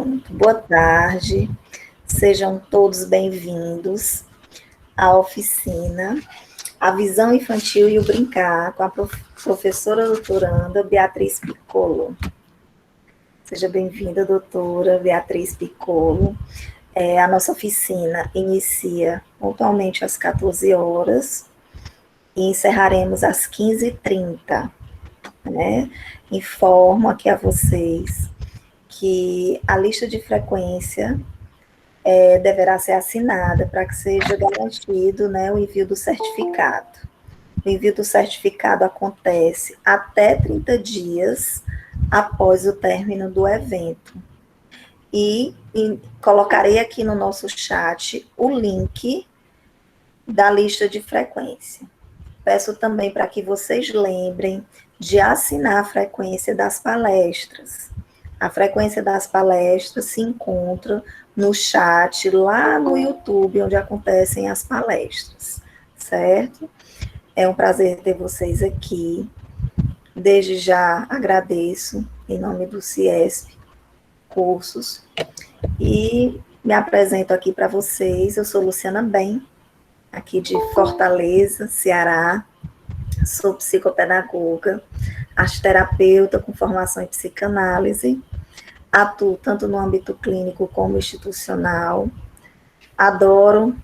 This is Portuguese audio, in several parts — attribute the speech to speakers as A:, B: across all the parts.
A: Pronto. Boa tarde, sejam todos bem-vindos à oficina A Visão Infantil e o Brincar, com a professora doutoranda Beatriz Piccolo. Seja bem-vinda, doutora Beatriz Piccolo. A nossa oficina inicia pontualmente às 14 horas e encerraremos às 15h30, né? Informo aqui a vocês que a lista de frequência deverá ser assinada para que seja garantido, né, o envio do certificado. O envio do certificado acontece até 30 dias após o término do evento. E colocarei aqui no nosso chat o link da lista de frequência. Peço também para que vocês lembrem de assinar a frequência das palestras. A frequência das palestras se encontra no chat, lá no YouTube, onde acontecem as palestras, certo? É um prazer ter vocês aqui. Desde já agradeço, em nome do CIESP Cursos, e me apresento aqui para vocês. Eu sou Luciana Bem, aqui de Fortaleza, Ceará. Sou psicopedagoga, arteterapeuta com formação em psicanálise, atuo tanto no âmbito clínico como institucional, adoro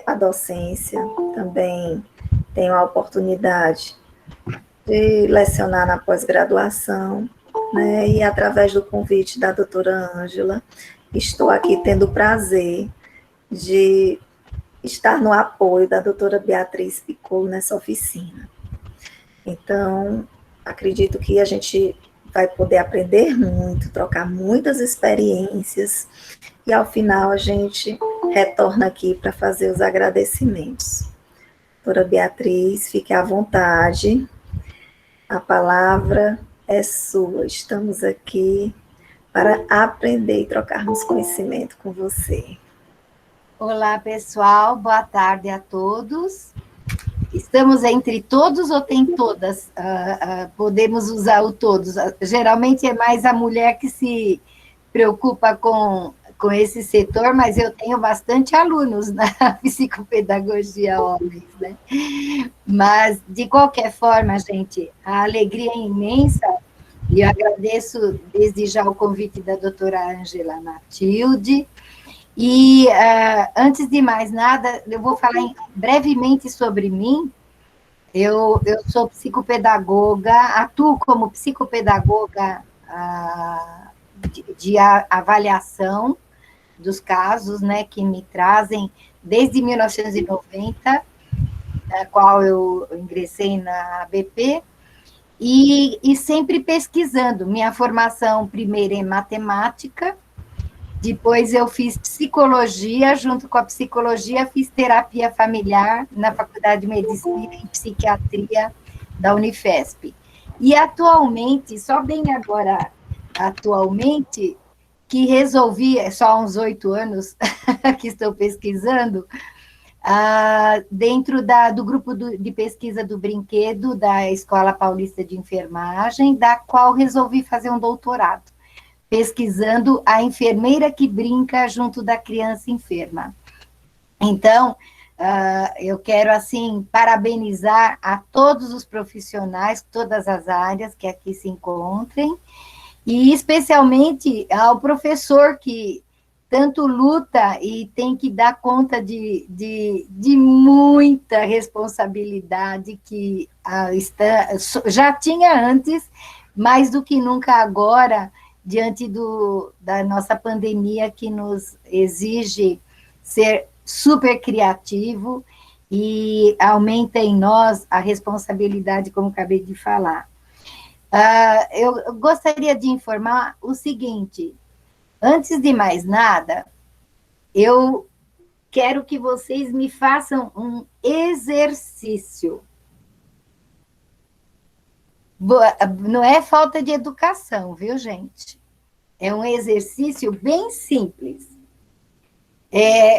A: a docência, também tenho a oportunidade de lecionar na pós-graduação, né, e através do convite da doutora Ângela, estou aqui tendo o prazer de estar no apoio da doutora Beatriz Piccolo nessa oficina. Então, acredito que a gente vai poder aprender muito, trocar muitas experiências, e ao final a gente retorna aqui para fazer os agradecimentos. Doutora Beatriz, fique à vontade, a palavra é sua, estamos aqui para aprender e trocarmos conhecimento com você.
B: Olá, pessoal, boa tarde a todos. Estamos entre todos ou tem todas? Podemos usar o todos. Geralmente é mais a mulher que se preocupa com esse setor, mas eu tenho bastante alunos na psicopedagogia homens, né? Mas, de qualquer forma, gente, a alegria é imensa, e eu agradeço desde já o convite da doutora Ângela Matilde. E, antes de mais nada, eu vou falar brevemente sobre mim. Eu sou psicopedagoga, atuo como psicopedagoga de avaliação dos casos, né, que me trazem desde 1990, na qual eu ingressei na ABP, e sempre pesquisando. Minha formação primeiro em matemática, depois eu fiz psicologia, junto com a psicologia fiz terapia familiar na Faculdade de Medicina e Psiquiatria da Unifesp. E atualmente, só bem agora, atualmente, que resolvi, só há uns 8 anos que estou pesquisando, dentro do grupo de pesquisa do brinquedo da Escola Paulista de Enfermagem, da qual resolvi fazer um doutorado, pesquisando a enfermeira que brinca junto da criança enferma. Então, eu quero, assim, parabenizar a todos os profissionais, todas as áreas que aqui se encontrem, e especialmente ao professor que tanto luta e tem que dar conta de muita responsabilidade que já tinha antes, mais do que nunca agora, diante da nossa pandemia, que nos exige ser super criativo e aumenta em nós a responsabilidade, como acabei de falar. Eu gostaria de informar o seguinte: antes de mais nada, eu quero que vocês me façam um exercício. Não é falta de educação, viu, gente? É um exercício bem simples.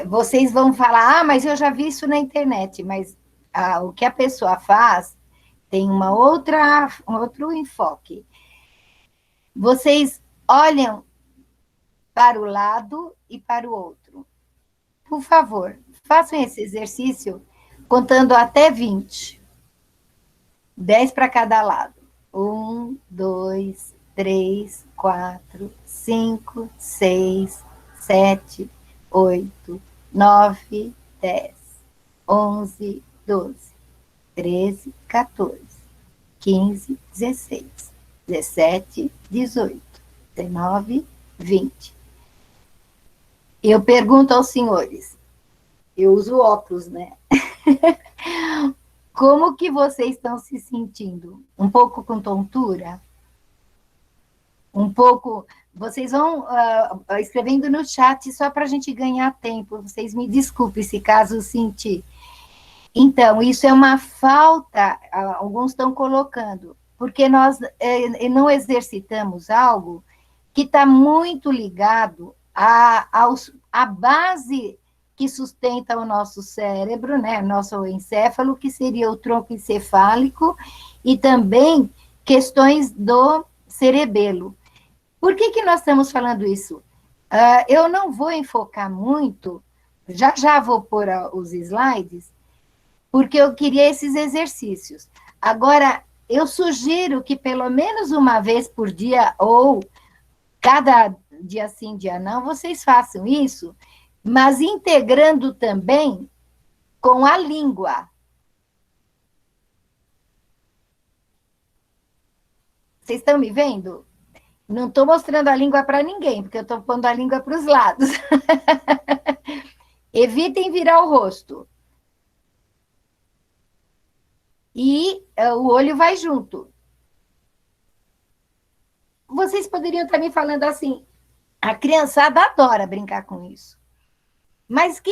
B: Vocês vão falar, mas eu já vi isso na internet, mas o que a pessoa faz tem um outro enfoque. Vocês olham para o lado e para o outro. Por favor, façam esse exercício contando até 20. 10 para cada lado. 1, 2, 3, 4, 5, 6, 7, 8, 9, 10, 11, 12, 13, 14, 15, 16, 17, 18, 19, 20. Eu pergunto aos senhores, eu uso óculos, né? Como que vocês estão se sentindo? Um pouco com tontura? Um pouco... Vocês vão escrevendo no chat só para a gente ganhar tempo. Vocês me desculpem se caso sentir. Então, isso é uma falta, alguns estão colocando, porque nós não exercitamos algo que está muito ligado à base que sustenta o nosso cérebro, né, nosso encéfalo, que seria o tronco encefálico, e também questões do cerebelo. Por que nós estamos falando isso? Eu não vou enfocar muito, já vou pôr os slides, porque eu queria esses exercícios. Agora, eu sugiro que pelo menos uma vez por dia, ou cada dia sim, dia não, vocês façam isso, mas integrando também com a língua. Vocês estão me vendo? Não estou mostrando a língua para ninguém, porque eu estou pondo a língua para os lados. Evitem virar o rosto. E o olho vai junto. Vocês poderiam estar me falando assim, a criançada adora brincar com isso. Mas que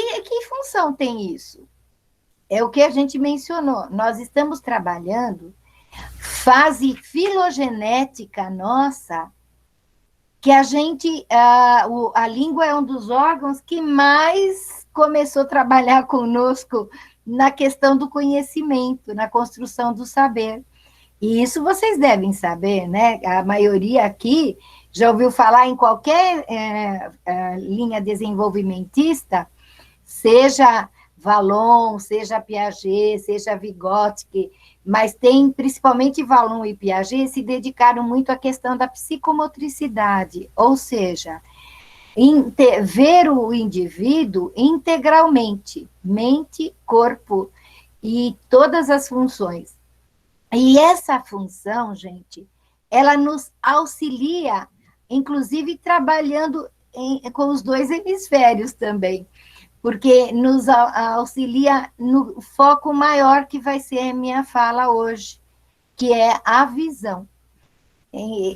B: função tem isso? É o que a gente mencionou. Nós estamos trabalhando fase filogenética nossa, que a gente, a língua é um dos órgãos que mais começou a trabalhar conosco na questão do conhecimento, na construção do saber. E isso vocês devem saber, né? A maioria aqui já ouviu falar em qualquer linha desenvolvimentista, seja Vallon, seja Piaget, seja Vygotsky, mas tem principalmente Vallon e Piaget se dedicaram muito à questão da psicomotricidade, ou seja, ver o indivíduo integralmente, mente, corpo e todas as funções. E essa função, gente, ela nos auxilia, inclusive trabalhando com os dois hemisférios também, porque nos auxilia no foco maior que vai ser a minha fala hoje, que é a visão.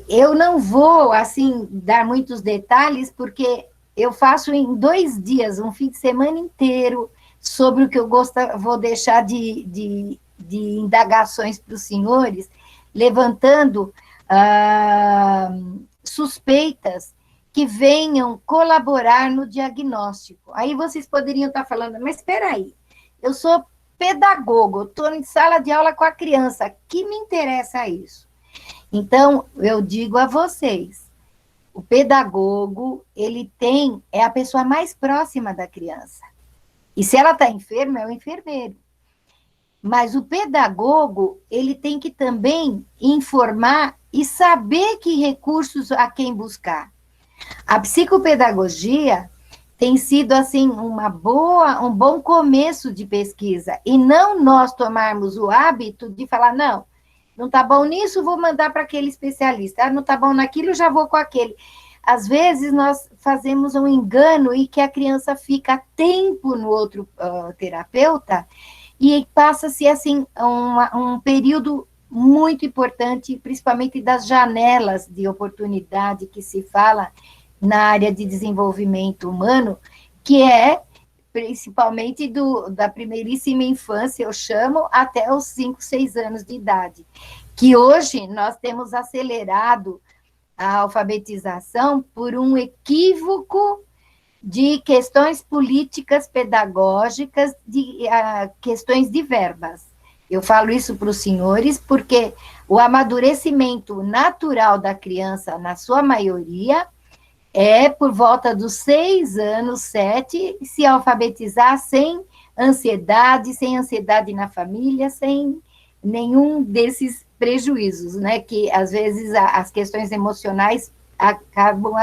B: Eu não vou, assim, dar muitos detalhes, porque eu faço em 2 dias, um fim de semana inteiro, sobre o que eu vou deixar de indagações para os senhores, levantando suspeitas que venham colaborar no diagnóstico. Aí vocês poderiam estar falando, mas espera aí, eu sou pedagogo, estou em sala de aula com a criança, que me interessa isso? Então, eu digo a vocês, o pedagogo, ele é a pessoa mais próxima da criança. E se ela está enferma, é o enfermeiro. Mas o pedagogo, ele tem que também informar e saber que recursos a quem buscar. A psicopedagogia tem sido, assim, um bom começo de pesquisa, e não nós tomarmos o hábito de falar, não está bom nisso, vou mandar para aquele especialista, não está bom naquilo, já vou com aquele. Às vezes, nós fazemos um engano e que a criança fica tempo no outro terapeuta, e passa-se, assim, um período muito importante, principalmente das janelas de oportunidade que se fala na área de desenvolvimento humano, que é principalmente da primeiríssima infância, eu chamo, até os 5, 6 anos de idade, que hoje nós temos acelerado a alfabetização por um equívoco de questões políticas pedagógicas, de questões de verbas. Eu falo isso para os senhores porque o amadurecimento natural da criança, na sua maioria, é por volta dos 6 anos, 7, se alfabetizar sem ansiedade na família, sem nenhum desses prejuízos, né? Que às vezes as questões emocionais acabam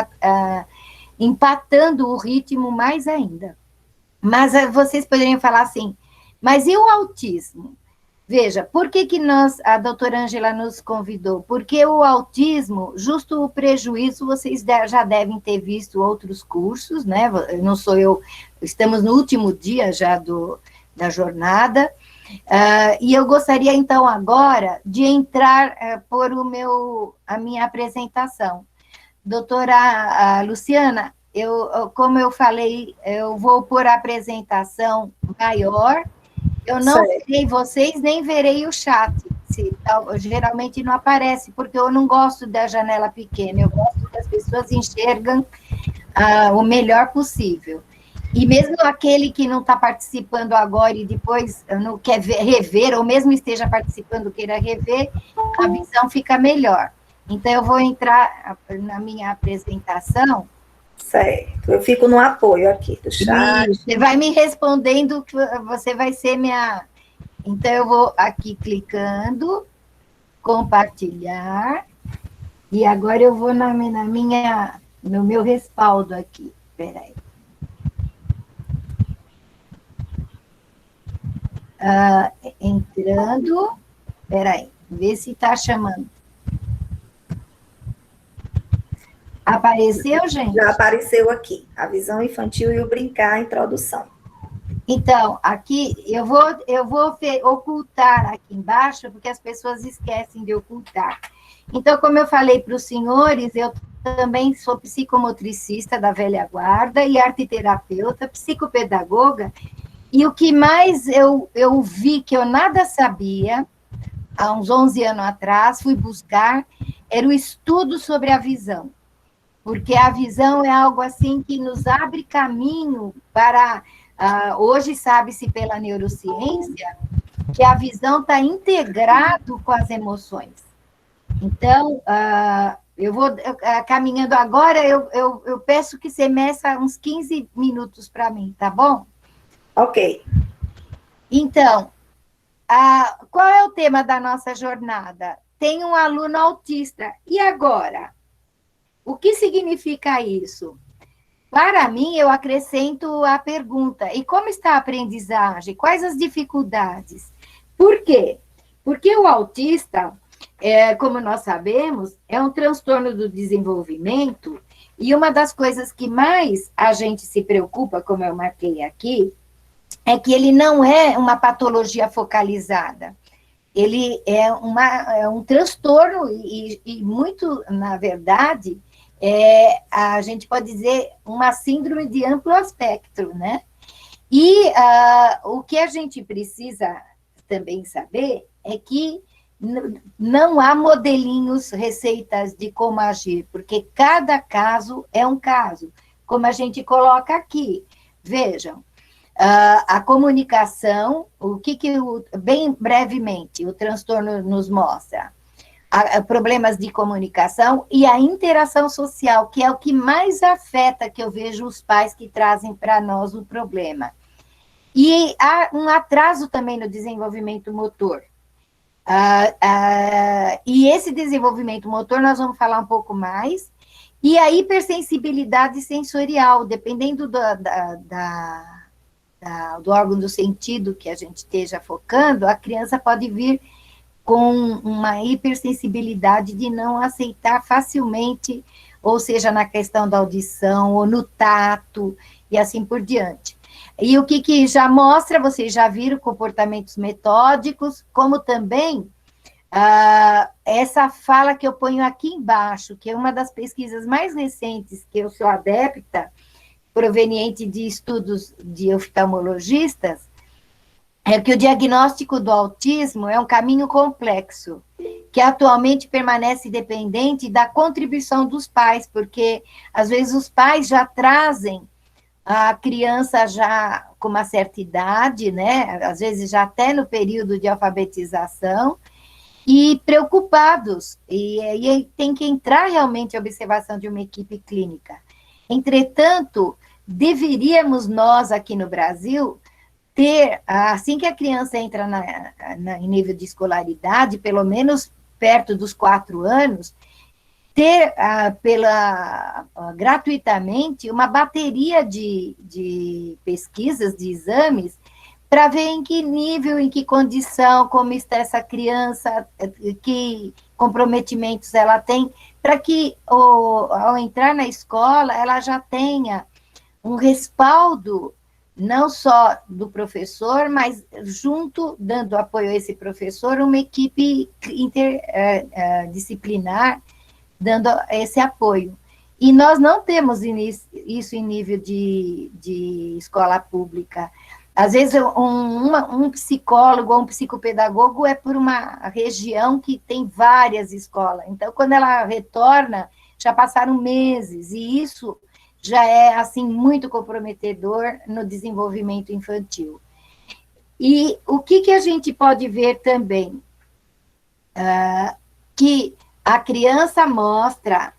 B: empatando o ritmo mais ainda. Mas vocês poderiam falar assim, mas e o autismo? Veja, por que a doutora Ângela nos convidou? Porque o autismo, justo o prejuízo, vocês já devem ter visto outros cursos, né? Não sou eu, estamos no último dia já da jornada, e eu gostaria, então, agora, de entrar por a minha apresentação. Doutora Luciana, como eu falei, eu vou por a apresentação maior. Eu não verei vocês, nem verei o chat. Geralmente não aparece, porque eu não gosto da janela pequena, eu gosto que as pessoas enxergam o melhor possível. E mesmo aquele que não está participando agora e depois não quer rever, ou mesmo esteja participando, queira rever, a visão fica melhor. Então, eu vou entrar na minha apresentação.
A: Certo, eu fico no apoio aqui do chat.
B: Você vai me respondendo, que você vai ser minha... Então, eu vou aqui clicando, compartilhar, e agora eu vou no meu respaldo aqui. Espera aí. Entrando, espera aí, vê se está chamando. Apareceu, gente?
A: Já apareceu aqui, a visão infantil e o brincar, a introdução.
B: Então, aqui, eu vou ocultar aqui embaixo, porque as pessoas esquecem de ocultar. Então, como eu falei para os senhores, eu também sou psicomotricista da velha guarda e arteterapeuta, psicopedagoga, e o que mais eu vi que eu nada sabia, há uns 11 anos atrás, fui buscar, era o estudo sobre a visão. Porque a visão é algo assim que nos abre caminho para... hoje sabe-se pela neurociência que a visão está integrado com as emoções. Então, eu vou caminhando agora, eu peço que você meça uns 15 minutos para mim, tá bom?
A: Ok.
B: Então, qual é o tema da nossa jornada? Tem um aluno autista. E agora? O que significa isso? Para mim, eu acrescento a pergunta: e como está a aprendizagem? Quais as dificuldades? Por quê? Porque o autista, como nós sabemos, é um transtorno do desenvolvimento, e uma das coisas que mais a gente se preocupa, como eu marquei aqui, é que ele não é uma patologia focalizada. Ele é um transtorno e muito, na verdade, a gente pode dizer uma síndrome de amplo espectro, né? E o que a gente precisa também saber é que não há modelinhos, receitas de como agir, porque cada caso é um caso, como a gente coloca aqui. Vejam, a comunicação, bem brevemente, o transtorno nos mostra problemas de comunicação e a interação social, que é o que mais afeta, que eu vejo os pais que trazem para nós o problema. E há um atraso também no desenvolvimento motor. E esse desenvolvimento motor, nós vamos falar um pouco mais, e a hipersensibilidade sensorial, dependendo do órgão do sentido que a gente esteja focando, a criança pode vir com uma hipersensibilidade de não aceitar facilmente, ou seja, na questão da audição, ou no tato, e assim por diante. E o que já mostra, vocês já viram comportamentos metódicos, como também essa fala que eu ponho aqui embaixo, que é uma das pesquisas mais recentes que eu sou adepta, proveniente de estudos de oftalmologistas, é que o diagnóstico do autismo é um caminho complexo, que atualmente permanece dependente da contribuição dos pais, porque às vezes os pais já trazem a criança já com uma certa idade, né? Às vezes já até no período de alfabetização, e preocupados, e tem que entrar realmente a observação de uma equipe clínica. Entretanto, deveríamos nós aqui no Brasil ter, assim que a criança entra em nível de escolaridade, pelo menos perto dos 4 anos, ter gratuitamente uma bateria de pesquisas, de exames, para ver em que nível, em que condição, como está essa criança, que comprometimentos ela tem, para que, ao entrar na escola, ela já tenha um respaldo, não só do professor, mas junto, dando apoio a esse professor, uma equipe interdisciplinar, dando esse apoio. E nós não temos isso em nível de escola pública. Às vezes, um psicólogo ou um psicopedagogo é por uma região que tem várias escolas. Então, quando ela retorna, já passaram meses, e isso já é, assim, muito comprometedor no desenvolvimento infantil. E o que a gente pode ver também? Que a criança mostra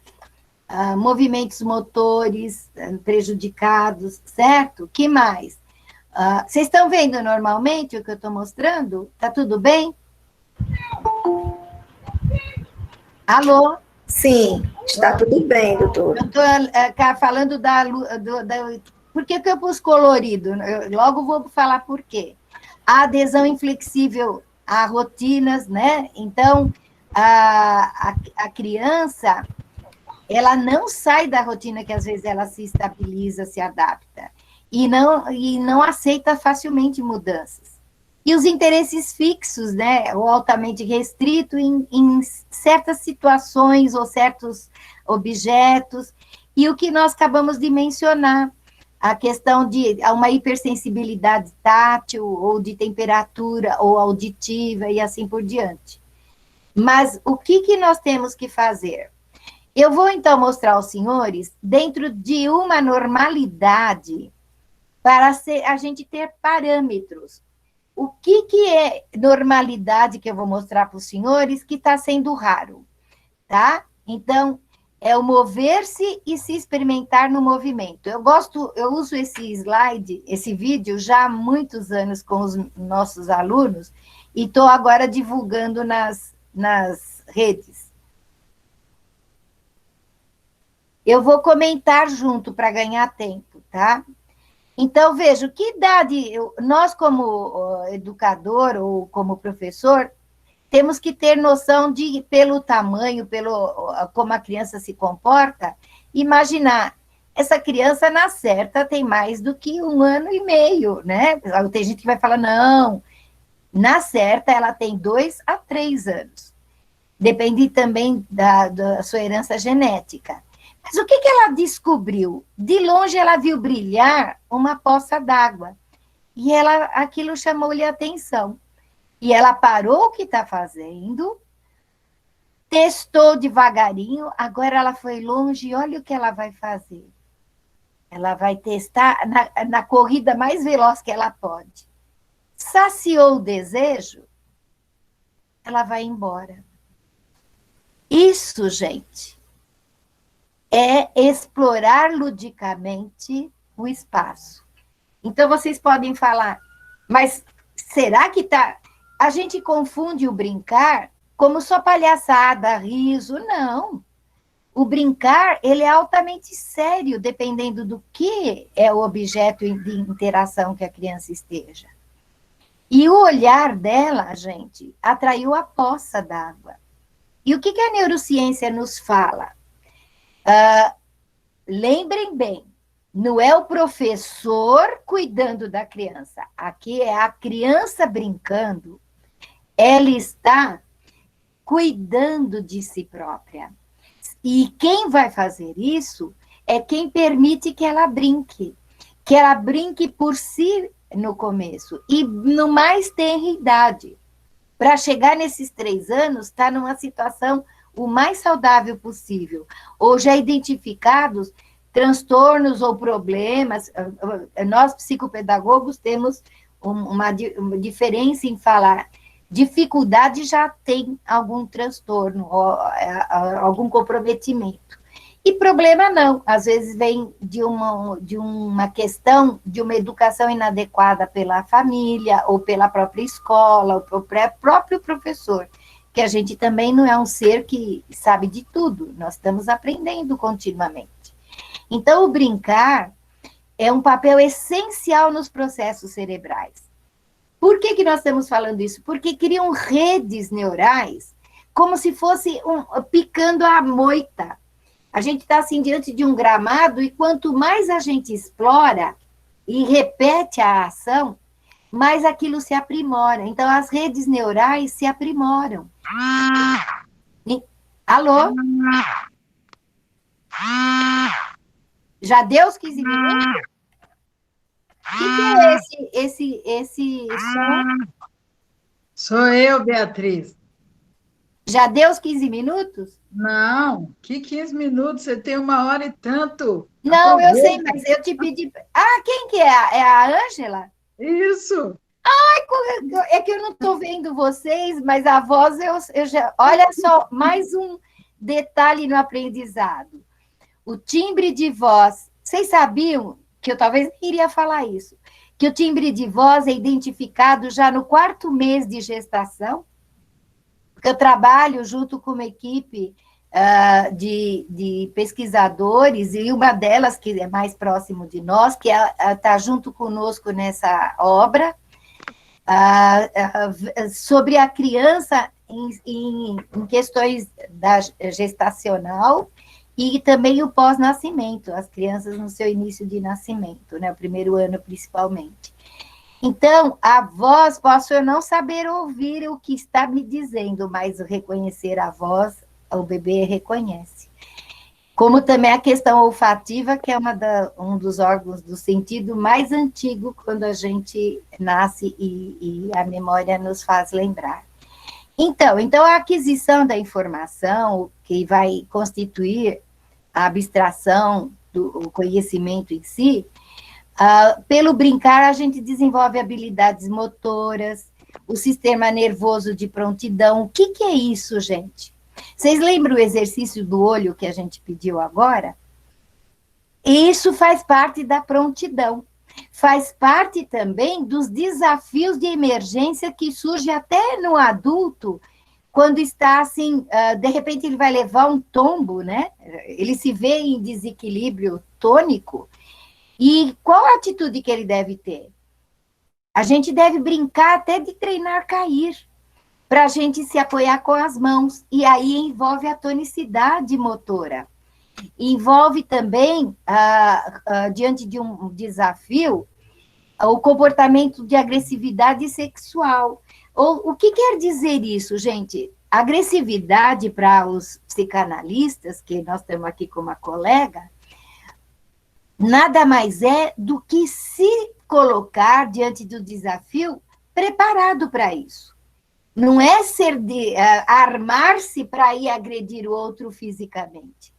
B: movimentos motores prejudicados, certo? Que mais? Vocês estão vendo normalmente o que eu estou mostrando? Está tudo bem? Alô?
A: Sim, está tudo bem, doutora.
B: Eu estou falando por que eu pus colorido? Eu logo vou falar por quê. A adesão inflexível a rotinas, né? Então, a criança, ela não sai da rotina que às vezes ela se estabiliza, se adapta, e não aceita facilmente mudanças. E os interesses fixos, né, ou altamente restrito em certas situações ou certos objetos, e o que nós acabamos de mencionar, a questão de uma hipersensibilidade tátil, ou de temperatura, ou auditiva, e assim por diante. Mas o que nós temos que fazer? Eu vou, então, mostrar aos senhores, dentro de uma normalidade, para a gente ter parâmetros. O que é normalidade que eu vou mostrar para os senhores que está sendo raro, tá? Então, é o mover-se e se experimentar no movimento. Eu uso esse slide, esse vídeo, já há muitos anos com os nossos alunos, e estou agora divulgando nas redes. Eu vou comentar junto para ganhar tempo, tá? Então, veja, que idade nós, como educador ou como professor, temos que ter noção de, pelo tamanho, como a criança se comporta, imaginar, essa criança na certa tem mais do que 1 ano e meio, né? Tem gente que vai falar, não, na certa ela tem 2 a 3 anos. Depende também da sua herança genética. Mas o que ela descobriu? De longe ela viu brilhar uma poça d'água. E aquilo chamou-lhe a atenção. E ela parou o que está fazendo, testou devagarinho, agora ela foi longe, e olha o que ela vai fazer. Ela vai testar na corrida mais veloz que ela pode. Saciou o desejo, ela vai embora. Isso, gente, é explorar ludicamente o espaço. Então, vocês podem falar, mas será que está... A gente confunde o brincar como só palhaçada, riso. Não. O brincar, ele é altamente sério, dependendo do que é o objeto de interação que a criança esteja. E o olhar dela, gente, atraiu a poça d'água. E o que a neurociência nos fala? Lembrem bem, não é o professor cuidando da criança. Aqui é a criança brincando. Ela está cuidando de si própria. E quem vai fazer isso é quem permite que ela brinque por si no começo, e no mais tenra idade. Para chegar nesses 3 anos, está numa situação o mais saudável possível, ou já identificados transtornos ou problemas. Nós, psicopedagogos, temos uma diferença em falar dificuldade, já tem algum transtorno, ou algum comprometimento. E problema não, às vezes vem de uma questão de uma educação inadequada pela família, ou pela própria escola, ou pelo próprio professor, que a gente também não é um ser que sabe de tudo, nós estamos aprendendo continuamente. Então, o brincar é um papel essencial nos processos cerebrais. Por que nós estamos falando isso? Porque criam redes neurais, como se fosse picando a moita. A gente está assim diante de um gramado e quanto mais a gente explora e repete a ação, mais aquilo se aprimora. Então, as redes neurais se aprimoram. Alô? Já deu os 15 minutos? O que é esse som?
C: Sou eu, Beatriz.
B: Já deu os 15 minutos?
C: Não, que 15 minutos? Você tem 1 hora e tanto.
B: Não, eu sei,
C: Aproveita.
B: mas eu te pedi... Ah, quem que é? É a Ângela?
C: Isso.
B: É que eu não estou vendo vocês, mas a voz eu já... Olha só, mais um detalhe no aprendizado. O timbre de voz. Vocês sabiam que eu talvez nem iria falar isso, que o timbre de voz é identificado já no 4º mês de gestação? Porque eu trabalho junto com uma equipe de pesquisadores, e uma delas, que é mais próximo de nós, que está junto conosco nessa obra, sobre a criança em questões da gestacional e também o pós-nascimento, as crianças no seu início de nascimento, né, o 1º ano principalmente. Então, a voz, posso eu não saber ouvir o que está me dizendo, mas reconhecer a voz, o bebê reconhece. Como também a questão olfativa, que é um dos órgãos do sentido mais antigo quando a gente nasce e a memória nos faz lembrar. Então a aquisição da informação, que vai constituir a abstração do conhecimento em si, pelo brincar, a gente desenvolve habilidades motoras, o sistema nervoso de prontidão. O que é isso, gente? Vocês lembram o exercício do olho que a gente pediu agora? Isso faz parte da prontidão. Faz parte também dos desafios de emergência que surge até no adulto, quando está assim, de repente ele vai levar um tombo, né? Ele se vê em desequilíbrio tônico. E qual a atitude que ele deve ter? A gente deve brincar até de treinar cair, para a gente se apoiar com as mãos. E aí envolve a tonicidade motora. Envolve também, diante de um desafio, o comportamento de agressividade sexual. O que quer dizer isso, gente? Agressividade, para os psicanalistas, que nós temos aqui com uma colega, nada mais é do que se colocar diante do desafio preparado para isso. Não é armar-se para ir agredir o outro fisicamente,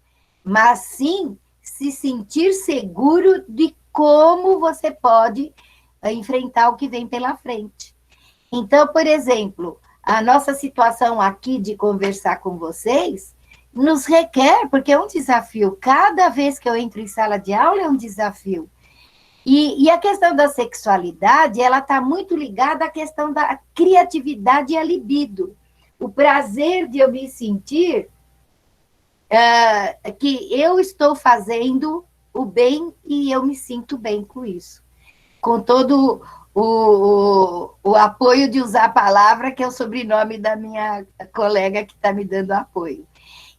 B: mas sim se sentir seguro de como você pode enfrentar o que vem pela frente. Então, por exemplo, a nossa situação aqui de conversar com vocês nos requer, porque é um desafio. Cada vez que eu entro em sala de aula é um desafio. E a questão da sexualidade, ela está muito ligada à questão da criatividade e a libido. O prazer de eu me sentir que eu estou fazendo o bem e eu me sinto bem com isso. Com todo o apoio de usar a palavra, que é o sobrenome da minha colega que está me dando apoio.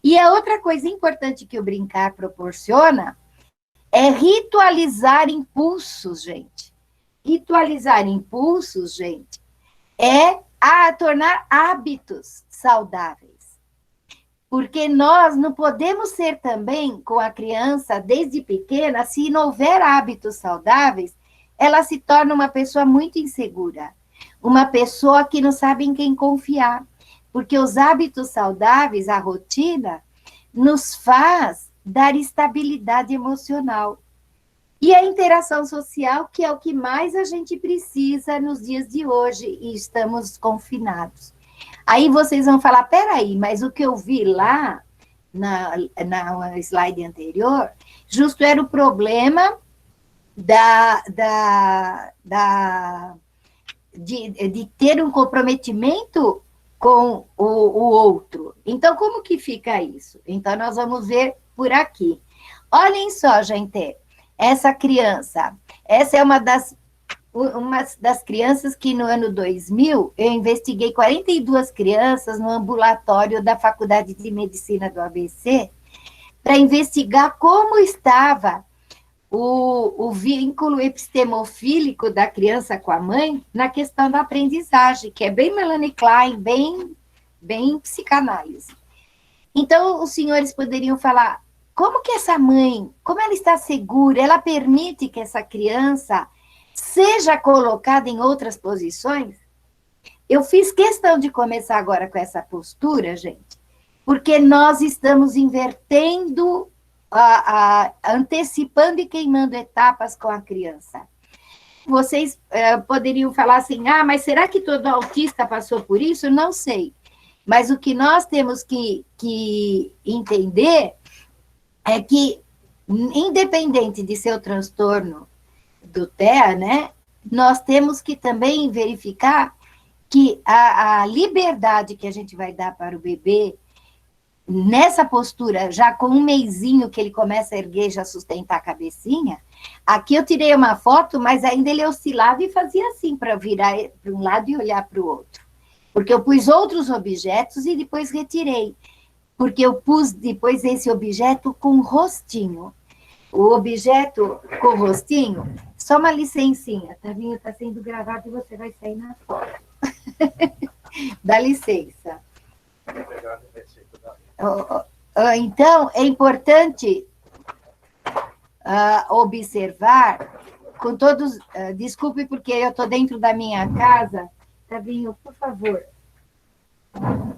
B: E a outra coisa importante que o brincar proporciona é ritualizar impulsos, gente. Ritualizar impulsos, gente, é tornar hábitos saudáveis. Porque nós não podemos ser também, com a criança, desde pequena, se não houver hábitos saudáveis, ela se torna uma pessoa muito insegura. Uma pessoa que não sabe em quem confiar. Porque os hábitos saudáveis, a rotina, nos faz dar estabilidade emocional. E a interação social, que é o que mais a gente precisa nos dias de hoje, e estamos confinados. Aí vocês vão falar, peraí, mas o que eu vi lá na slide anterior, justo era o problema de ter um comprometimento com o outro. Então, como que fica isso? Então, nós vamos ver por aqui. Olhem só, gente, essa criança, essa é uma das crianças que no ano 2000, eu investiguei 42 crianças no ambulatório da Faculdade de Medicina do ABC, para investigar como estava o vínculo epistemofílico da criança com a mãe na questão da aprendizagem, que é bem Melanie Klein, bem psicanálise. Então, os senhores poderiam falar, como que essa mãe, como ela está segura, ela permite que essa criança seja colocada em outras posições? Eu fiz questão de começar agora com essa postura, gente, porque nós estamos invertendo, antecipando e queimando etapas com a criança. Vocês poderiam falar assim, mas será que todo autista passou por isso? Não sei. Mas o que nós temos que entender é que, independente de seu transtorno do TEA, né, nós temos que também verificar que a liberdade que a gente vai dar para o bebê, nessa postura, já com um mesinho que ele começa a erguer, já sustentar a cabecinha, aqui eu tirei uma foto, mas ainda ele oscilava e fazia assim, para virar para um lado e olhar para o outro. Porque eu pus outros objetos e depois retirei. Porque eu pus depois esse objeto com rostinho. O objeto com rostinho, só uma licencinha, Tavinho, está sendo gravado e você vai sair na foto. Dá licença. Então, é importante observar, com todos, desculpe porque eu estou dentro da minha casa, Tavinho, por favor.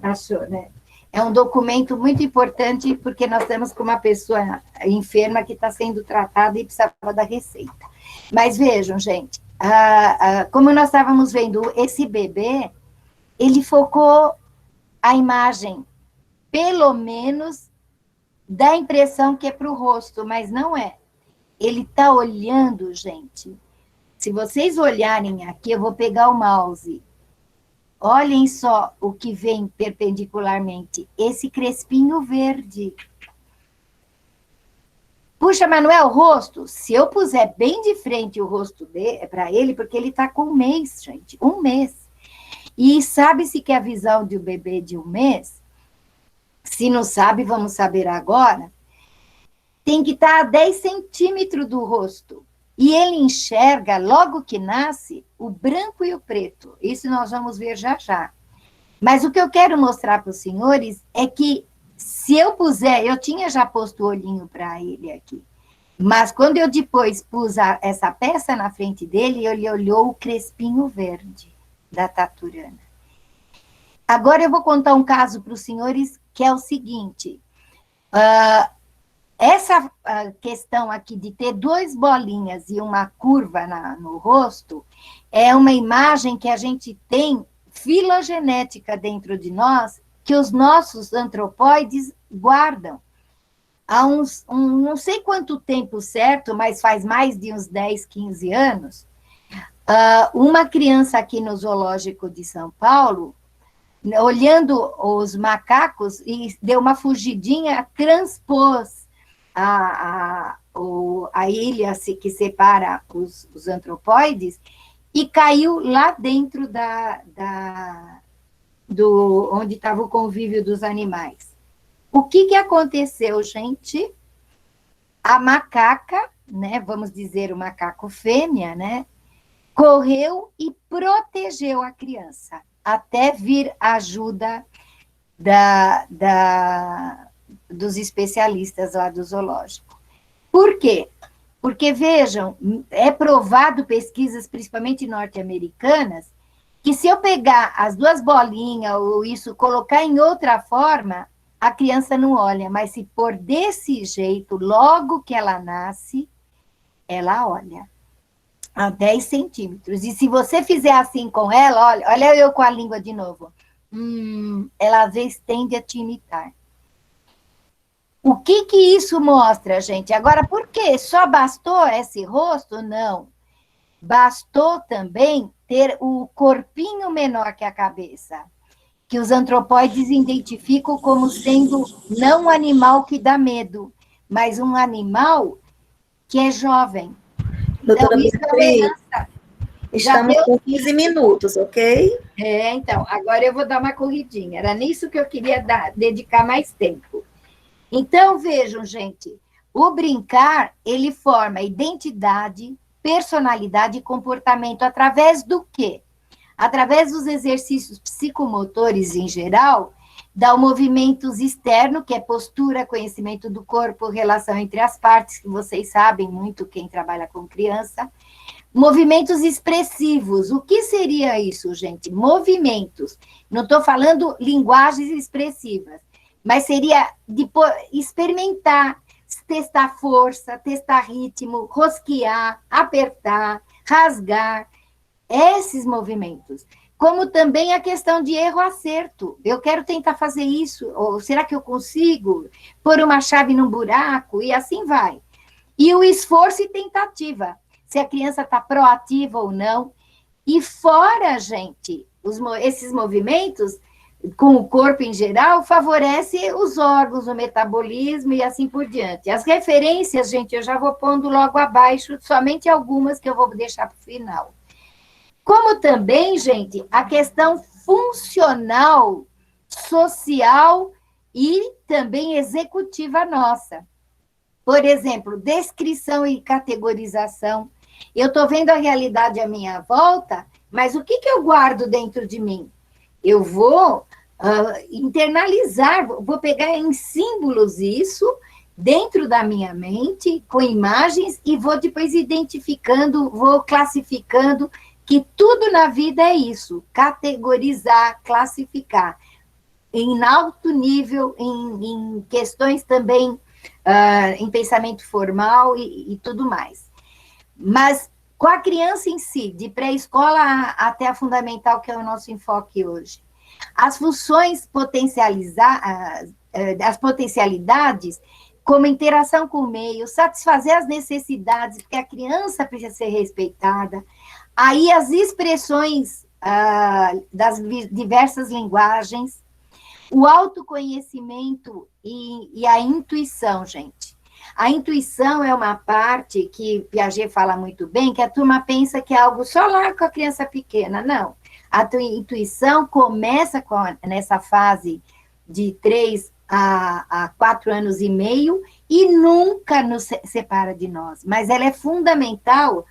B: Achou, né? É um documento muito importante, porque nós estamos com uma pessoa enferma que está sendo tratada e precisava da receita. Mas vejam, gente, como nós estávamos vendo, esse bebê, ele focou a imagem, pelo menos, dá a impressão que é para o rosto, mas não é. Ele está olhando, gente. Se vocês olharem aqui, eu vou pegar o mouse. Olhem só o que vem perpendicularmente, esse crespinho verde. Puxa, Manuel, o rosto, se eu puser bem de frente o rosto para ele, porque ele está com um mês, gente, um mês. E sabe-se que a visão de um bebê de um mês, se não sabe, vamos saber agora, tem que estar a 10 centímetros do rosto. E ele enxerga, logo que nasce, o branco e o preto. Isso nós vamos ver já já. Mas o que eu quero mostrar para os senhores é que, se eu puser, eu tinha já posto o olhinho para ele aqui, mas quando eu depois pus essa peça na frente dele, ele olhou o crespinho verde da taturana. Agora eu vou contar um caso para os senhores, que é o seguinte... Essa questão aqui de ter duas bolinhas e uma curva no rosto é uma imagem que a gente tem filogenética dentro de nós, que os nossos antropóides guardam. Há não sei quanto tempo certo, mas faz mais de uns 10, 15 anos, uma criança aqui no Zoológico de São Paulo, olhando os macacos, e deu uma fugidinha, transpôs a ilha que separa os antropóides e caiu lá dentro onde estava o convívio dos animais. O que aconteceu, gente? A macaca, né, vamos dizer o macaco fêmea, né, correu e protegeu a criança, até vir a ajuda dos especialistas lá do zoológico. Por quê? Porque, vejam, é provado, pesquisas principalmente norte-americanas, que se eu pegar as duas bolinhas ou isso, colocar em outra forma, a criança não olha, mas se pôr desse jeito, logo que ela nasce, ela olha. A 10 centímetros. E se você fizer assim com ela, olha eu com a língua de novo, ela às vezes tende a te imitar. O que que isso mostra, gente? Agora, por quê? Só bastou esse rosto? Não. Bastou também ter o corpinho menor que a cabeça, que os antropóides identificam como sendo não um animal que dá medo, mas um animal que é jovem. Então,
A: Doutora
B: isso é uma
A: Beatriz,
B: herança.
A: estamos com 15 minutos, ok?
B: Então, agora eu vou dar uma corridinha. Era nisso que eu queria dedicar mais tempo. Então, vejam, gente, o brincar, ele forma identidade, personalidade e comportamento através do quê? Através dos exercícios psicomotores em geral, dá o movimentos externo, que é postura, conhecimento do corpo, relação entre as partes, que vocês sabem muito quem trabalha com criança. Movimentos expressivos. O que seria isso, gente? Movimentos. Não estou falando linguagens expressivas, mas seria de experimentar, testar força, testar ritmo, rosquear, apertar, rasgar, esses movimentos. Como também a questão de erro-acerto. Eu quero tentar fazer isso, ou será que eu consigo pôr uma chave num buraco? E assim vai. E o esforço e tentativa, se a criança está proativa ou não. E fora, gente, esses movimentos com o corpo em geral, favorece os órgãos, o metabolismo e assim por diante. As referências, gente, eu já vou pondo logo abaixo, somente algumas que eu vou deixar para o final. Como também, gente, a questão funcional, social e também executiva nossa. Por exemplo, descrição e categorização. Eu estou vendo a realidade à minha volta, mas o que eu guardo dentro de mim? Eu vou internalizar, vou pegar em símbolos isso dentro da minha mente, com imagens, e vou depois identificando, vou classificando, que tudo na vida é isso, categorizar, classificar, em alto nível, em questões também, em pensamento formal e tudo mais. Mas com a criança em si, de pré-escola até a fundamental, que é o nosso enfoque hoje, as funções as potencialidades, como interação com o meio, satisfazer as necessidades, porque a criança precisa ser respeitada, aí as expressões das diversas linguagens, o autoconhecimento e a intuição, gente. A intuição é uma parte que Piaget fala muito bem, que a turma pensa que é algo só lá com a criança pequena. Não. A intuição começa nessa fase de 3 a 4 anos e meio e nunca nos separa de nós. Mas ela é fundamental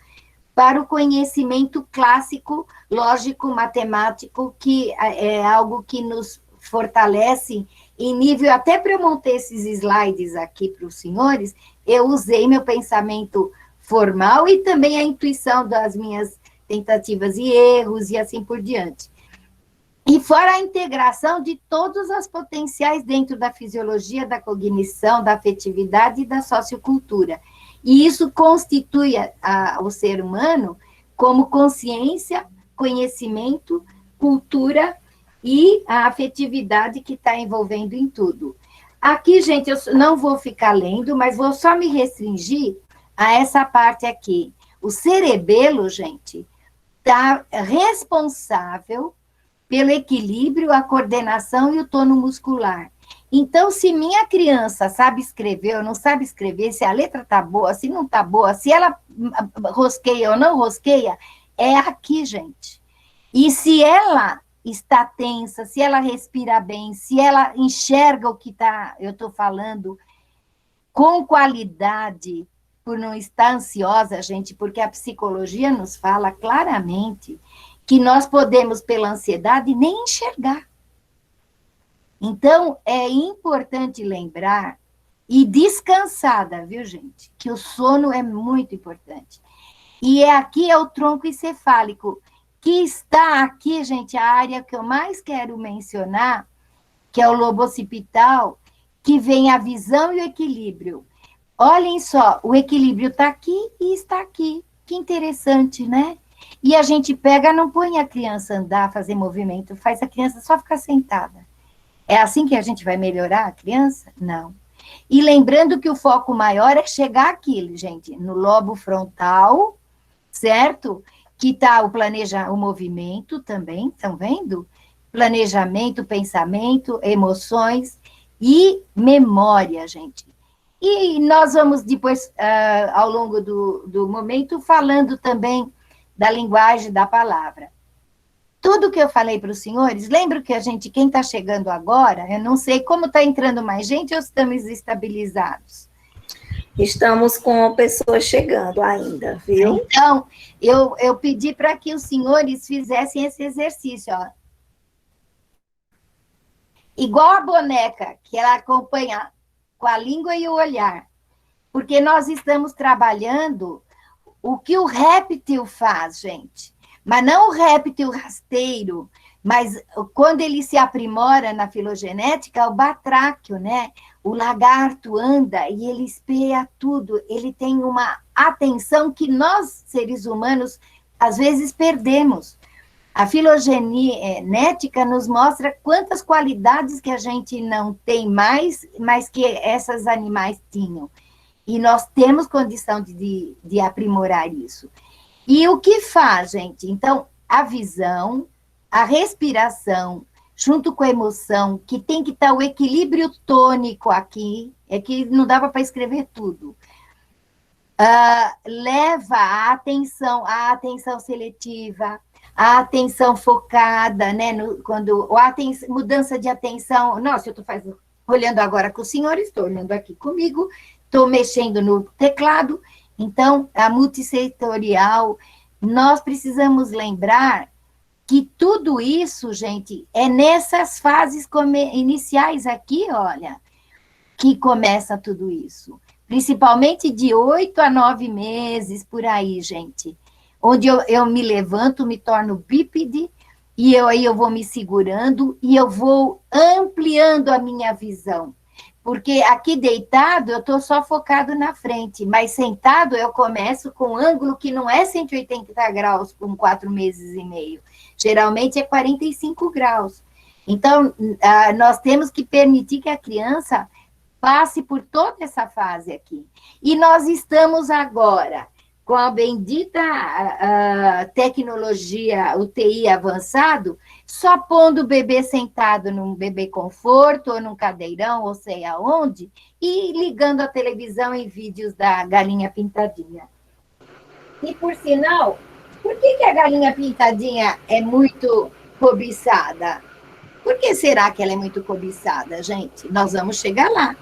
B: para o conhecimento clássico, lógico, matemático, que é algo que nos fortalece em nível, até para eu montar esses slides aqui para os senhores, eu usei meu pensamento formal e também a intuição das minhas tentativas e erros e assim por diante. E fora a integração de todas as potenciais dentro da fisiologia, da cognição, da afetividade e da sociocultura. E isso constitui o ser humano como consciência, conhecimento, cultura e a afetividade que está envolvendo em tudo. Aqui, gente, eu não vou ficar lendo, mas vou só me restringir a essa parte aqui. O cerebelo, gente, está responsável pelo equilíbrio, a coordenação e o tono muscular. Então, se minha criança sabe escrever ou não sabe escrever, se a letra está boa, se não está boa, se ela rosqueia ou não rosqueia, é aqui, gente. E se ela está tensa, se ela respira bem, se ela enxerga o que eu estou falando com qualidade, por não estar ansiosa, gente, porque a psicologia nos fala claramente que nós podemos, pela ansiedade, nem enxergar. Então, é importante lembrar, e descansada, viu, gente? Que o sono é muito importante. E aqui é o tronco encefálico, que está aqui, gente, a área que eu mais quero mencionar, que é o lobo occipital, que vem a visão e o equilíbrio. Olhem só, o equilíbrio está aqui e está aqui. Que interessante, né? E a gente pega, não põe a criança andar, fazer movimento, faz a criança só ficar sentada. É assim que a gente vai melhorar a criança? Não. E lembrando que o foco maior é chegar aqui, gente, no lobo frontal, certo? Que está o movimento também, estão vendo? Planejamento, pensamento, emoções e memória, gente. E nós vamos depois, ao longo do momento, falando também da linguagem da palavra. Tudo que eu falei para os senhores, lembro que quem está chegando agora, eu não sei como está entrando mais gente ou estamos estabilizados.
A: Estamos com pessoas chegando ainda, viu?
B: Então, eu pedi para que os senhores fizessem esse exercício, ó. Igual a boneca, que ela acompanha com a língua e o olhar. Porque nós estamos trabalhando o que o réptil faz, gente. Mas não o réptil rasteiro, mas quando ele se aprimora na filogenética, o batráquio, né? O lagarto anda e ele espia tudo. Ele tem uma atenção que nós, seres humanos, às vezes perdemos. A filogenética nos mostra quantas qualidades que a gente não tem mais, mas que esses animais tinham. E nós temos condição de aprimorar isso. E o que faz, gente? Então, a visão, a respiração, junto com a emoção, que tem que estar o equilíbrio tônico aqui, é que não dava para escrever tudo. Leva a atenção seletiva, a atenção focada, né? Mudança de atenção. Nossa, eu estou olhando agora com o senhor, estou olhando aqui comigo, estou mexendo no teclado. Então, a multissetorial, nós precisamos lembrar que tudo isso, gente, é nessas fases iniciais aqui, olha, que começa tudo isso. Principalmente de 8 a 9 meses, por aí, gente. Onde eu me levanto, me torno bípede, e aí eu vou me segurando, e eu vou ampliando a minha visão. Porque aqui deitado, eu estou só focado na frente, mas sentado eu começo com um ângulo que não é 180 graus com 4 meses e meio. Geralmente é 45 graus. Então, nós temos que permitir que a criança passe por toda essa fase aqui. E nós estamos agora com a bendita tecnologia UTI avançado, só pondo o bebê sentado num bebê conforto, ou num cadeirão, ou sei aonde, e ligando a televisão em vídeos da galinha pintadinha. E, por sinal, por que a galinha pintadinha é muito cobiçada? Por que será que ela é muito cobiçada, gente? Nós vamos chegar lá.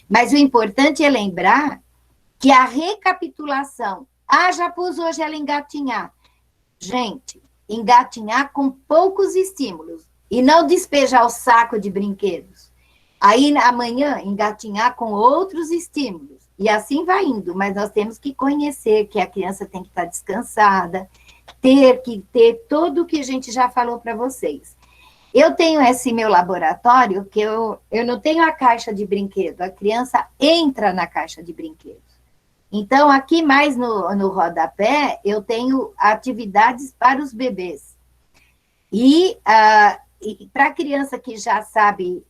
B: Mas o importante é lembrar que a recapitulação... já pus hoje ela engatinhar. Gente, engatinhar com poucos estímulos e não despejar o saco de brinquedos. Aí, amanhã, engatinhar com outros estímulos. E assim vai indo, mas nós temos que conhecer que a criança tem que estar descansada, ter que ter tudo o que a gente já falou para vocês. Eu tenho esse meu laboratório, que eu não tenho a caixa de brinquedo, a criança entra na caixa de brinquedos. Então, aqui mais no rodapé, eu tenho atividades para os bebês. E para a criança que já sabe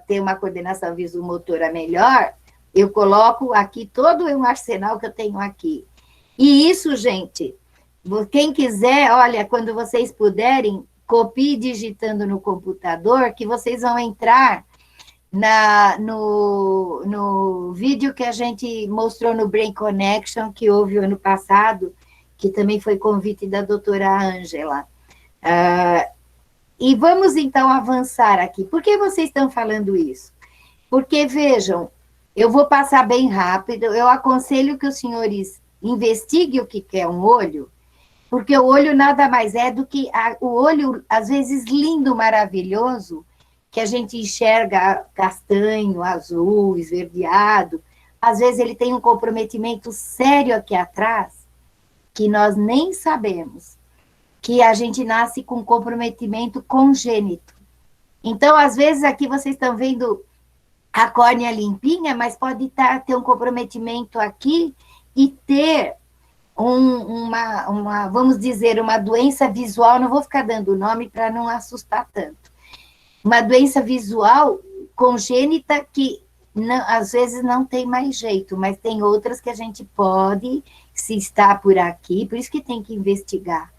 B: ter uma coordenação visomotora melhor, eu coloco aqui todo um arsenal que eu tenho aqui. E isso, gente, quem quiser, olha, quando vocês puderem, copie digitando no computador, que vocês vão entrar no vídeo que a gente mostrou no Brain Connection, que houve ano passado, que também foi convite da doutora Ângela. E vamos, então, avançar aqui. Por que vocês estão falando isso? Porque, vejam, eu vou passar bem rápido, eu aconselho que os senhores investiguem o que é um olho, porque o olho nada mais é do que o olho, às vezes, lindo, maravilhoso, que a gente enxerga castanho, azul, esverdeado, às vezes ele tem um comprometimento sério aqui atrás, que nós nem sabemos, que a gente nasce com comprometimento congênito. Então, às vezes, aqui vocês estão vendo a córnea limpinha, mas pode ter um comprometimento aqui e ter vamos dizer, uma doença visual, não vou ficar dando o nome para não assustar tanto. Uma doença visual congênita que não, às vezes não tem mais jeito, mas tem outras que a gente pode, se está por aqui, por isso que tem que investigar.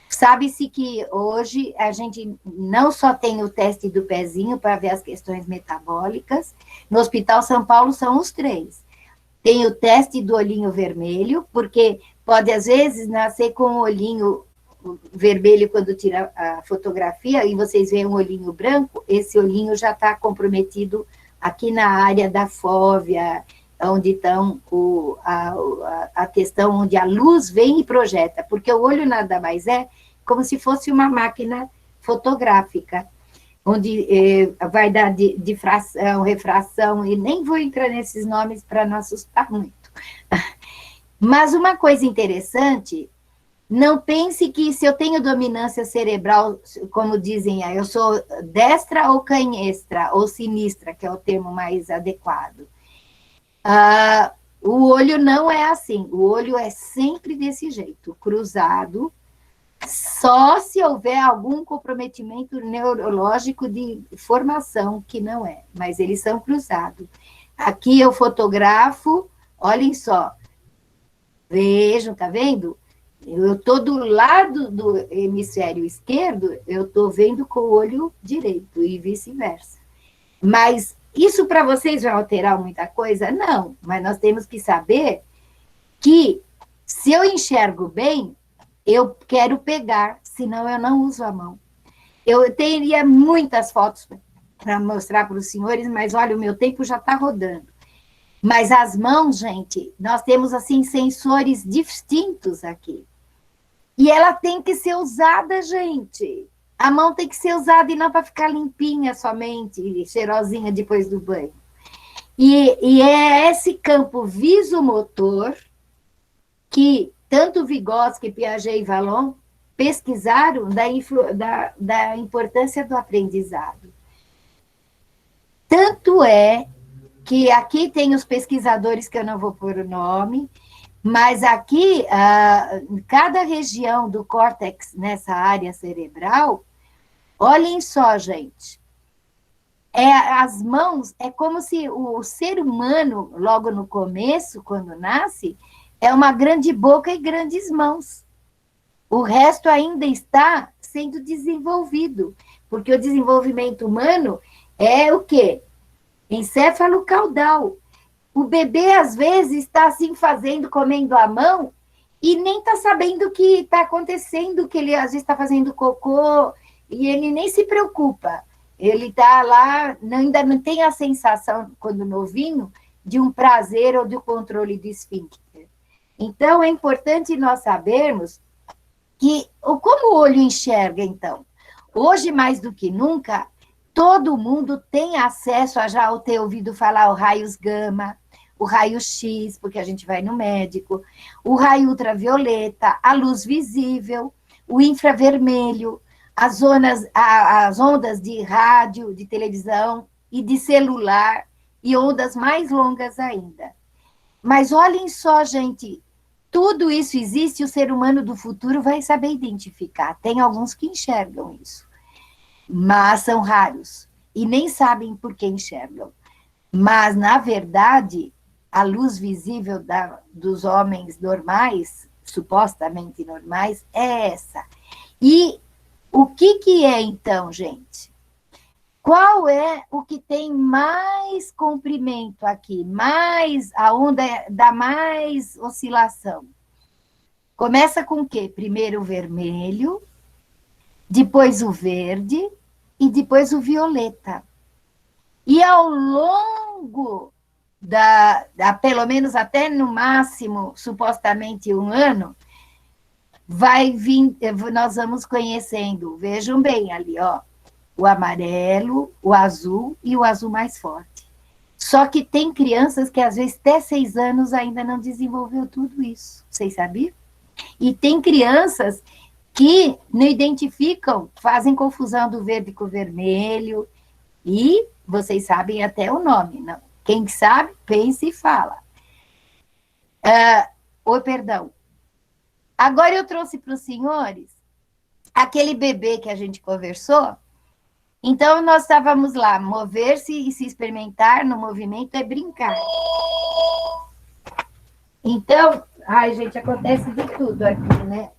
B: Sabe-se que hoje a gente não só tem o teste do pezinho para ver as questões metabólicas, no Hospital São Paulo são os 3. Tem o teste do olhinho vermelho, porque pode, às vezes, nascer com o olhinho vermelho quando tira a fotografia e vocês veem um olhinho branco, esse olhinho já está comprometido aqui na área da fóvea, onde estão a questão onde a luz vem e projeta, porque o olho nada mais é como se fosse uma máquina fotográfica, onde vai dar difração, refração, e nem vou entrar nesses nomes para não assustar muito. Mas uma coisa interessante, não pense que se eu tenho dominância cerebral, como dizem, eu sou destra ou canhestra, ou sinistra, que é o termo mais adequado. O olho não é assim, o olho é sempre desse jeito, cruzado, só se houver algum comprometimento neurológico de formação, que não é, mas eles são cruzados. Aqui eu fotografo, olhem só, vejam, tá vendo? Eu estou do lado do hemisfério esquerdo, eu estou vendo com o olho direito e vice-versa. Mas isso para vocês vai alterar muita coisa? Não, mas nós temos que saber que se eu enxergo bem, eu quero pegar, senão eu não uso a mão. Eu teria muitas fotos para mostrar para os senhores, mas olha, o meu tempo já está rodando. Mas as mãos, gente, nós temos assim sensores distintos aqui. E ela tem que ser usada, gente. A mão tem que ser usada e não para ficar limpinha somente, cheirosinha depois do banho. E é esse campo visomotor que tanto Vygotsky, Piaget e Vallon pesquisaram da importância do aprendizado. Tanto é que aqui tem os pesquisadores que eu não vou pôr o nome, mas aqui, cada região do córtex nessa área cerebral, olhem só, gente, as mãos, é como se o ser humano, logo no começo, quando nasce, é uma grande boca e grandes mãos. O resto ainda está sendo desenvolvido, porque o desenvolvimento humano é o quê? Encéfalo caudal. O bebê, às vezes, está assim fazendo, comendo a mão, e nem está sabendo o que está acontecendo, que ele, às vezes, está fazendo cocô, e ele nem se preocupa. Ele está lá, ainda não tem a sensação, quando novinho, de um prazer ou de um controle do esfíncter. Então, é importante nós sabermos como o olho enxerga, então. Hoje, mais do que nunca, todo mundo tem acesso a já ter ouvido falar o raios gama, o raio-x, porque a gente vai no médico, o raio ultravioleta, a luz visível, o infravermelho, as ondas de rádio, de televisão e de celular, e ondas mais longas ainda. Mas olhem só, gente, tudo isso existe e o ser humano do futuro vai saber identificar. Tem alguns que enxergam isso, mas são raros e nem sabem por que enxergam. Mas, na verdade, a luz visível dos homens normais, supostamente normais, é essa. E o que é, então, gente? Qual é o que tem mais comprimento aqui? A onda dá mais oscilação. Começa com o quê? Primeiro o vermelho, depois o verde e depois o violeta. E ao longo pelo menos até no máximo, supostamente 1 ano, nós vamos conhecendo, vejam bem ali, ó, o amarelo, o azul e o azul mais forte. Só que tem crianças que às vezes até 6 anos ainda não desenvolveu tudo isso, vocês sabiam? E tem crianças que não identificam, fazem confusão do verde com o vermelho, e vocês sabem até o nome, não? Quem sabe, pensa e fala. Perdão. Agora eu trouxe para os senhores aquele bebê que a gente conversou. Então, nós estávamos lá, mover-se e se experimentar no movimento é brincar. Então, ai, gente, acontece de tudo aqui, né?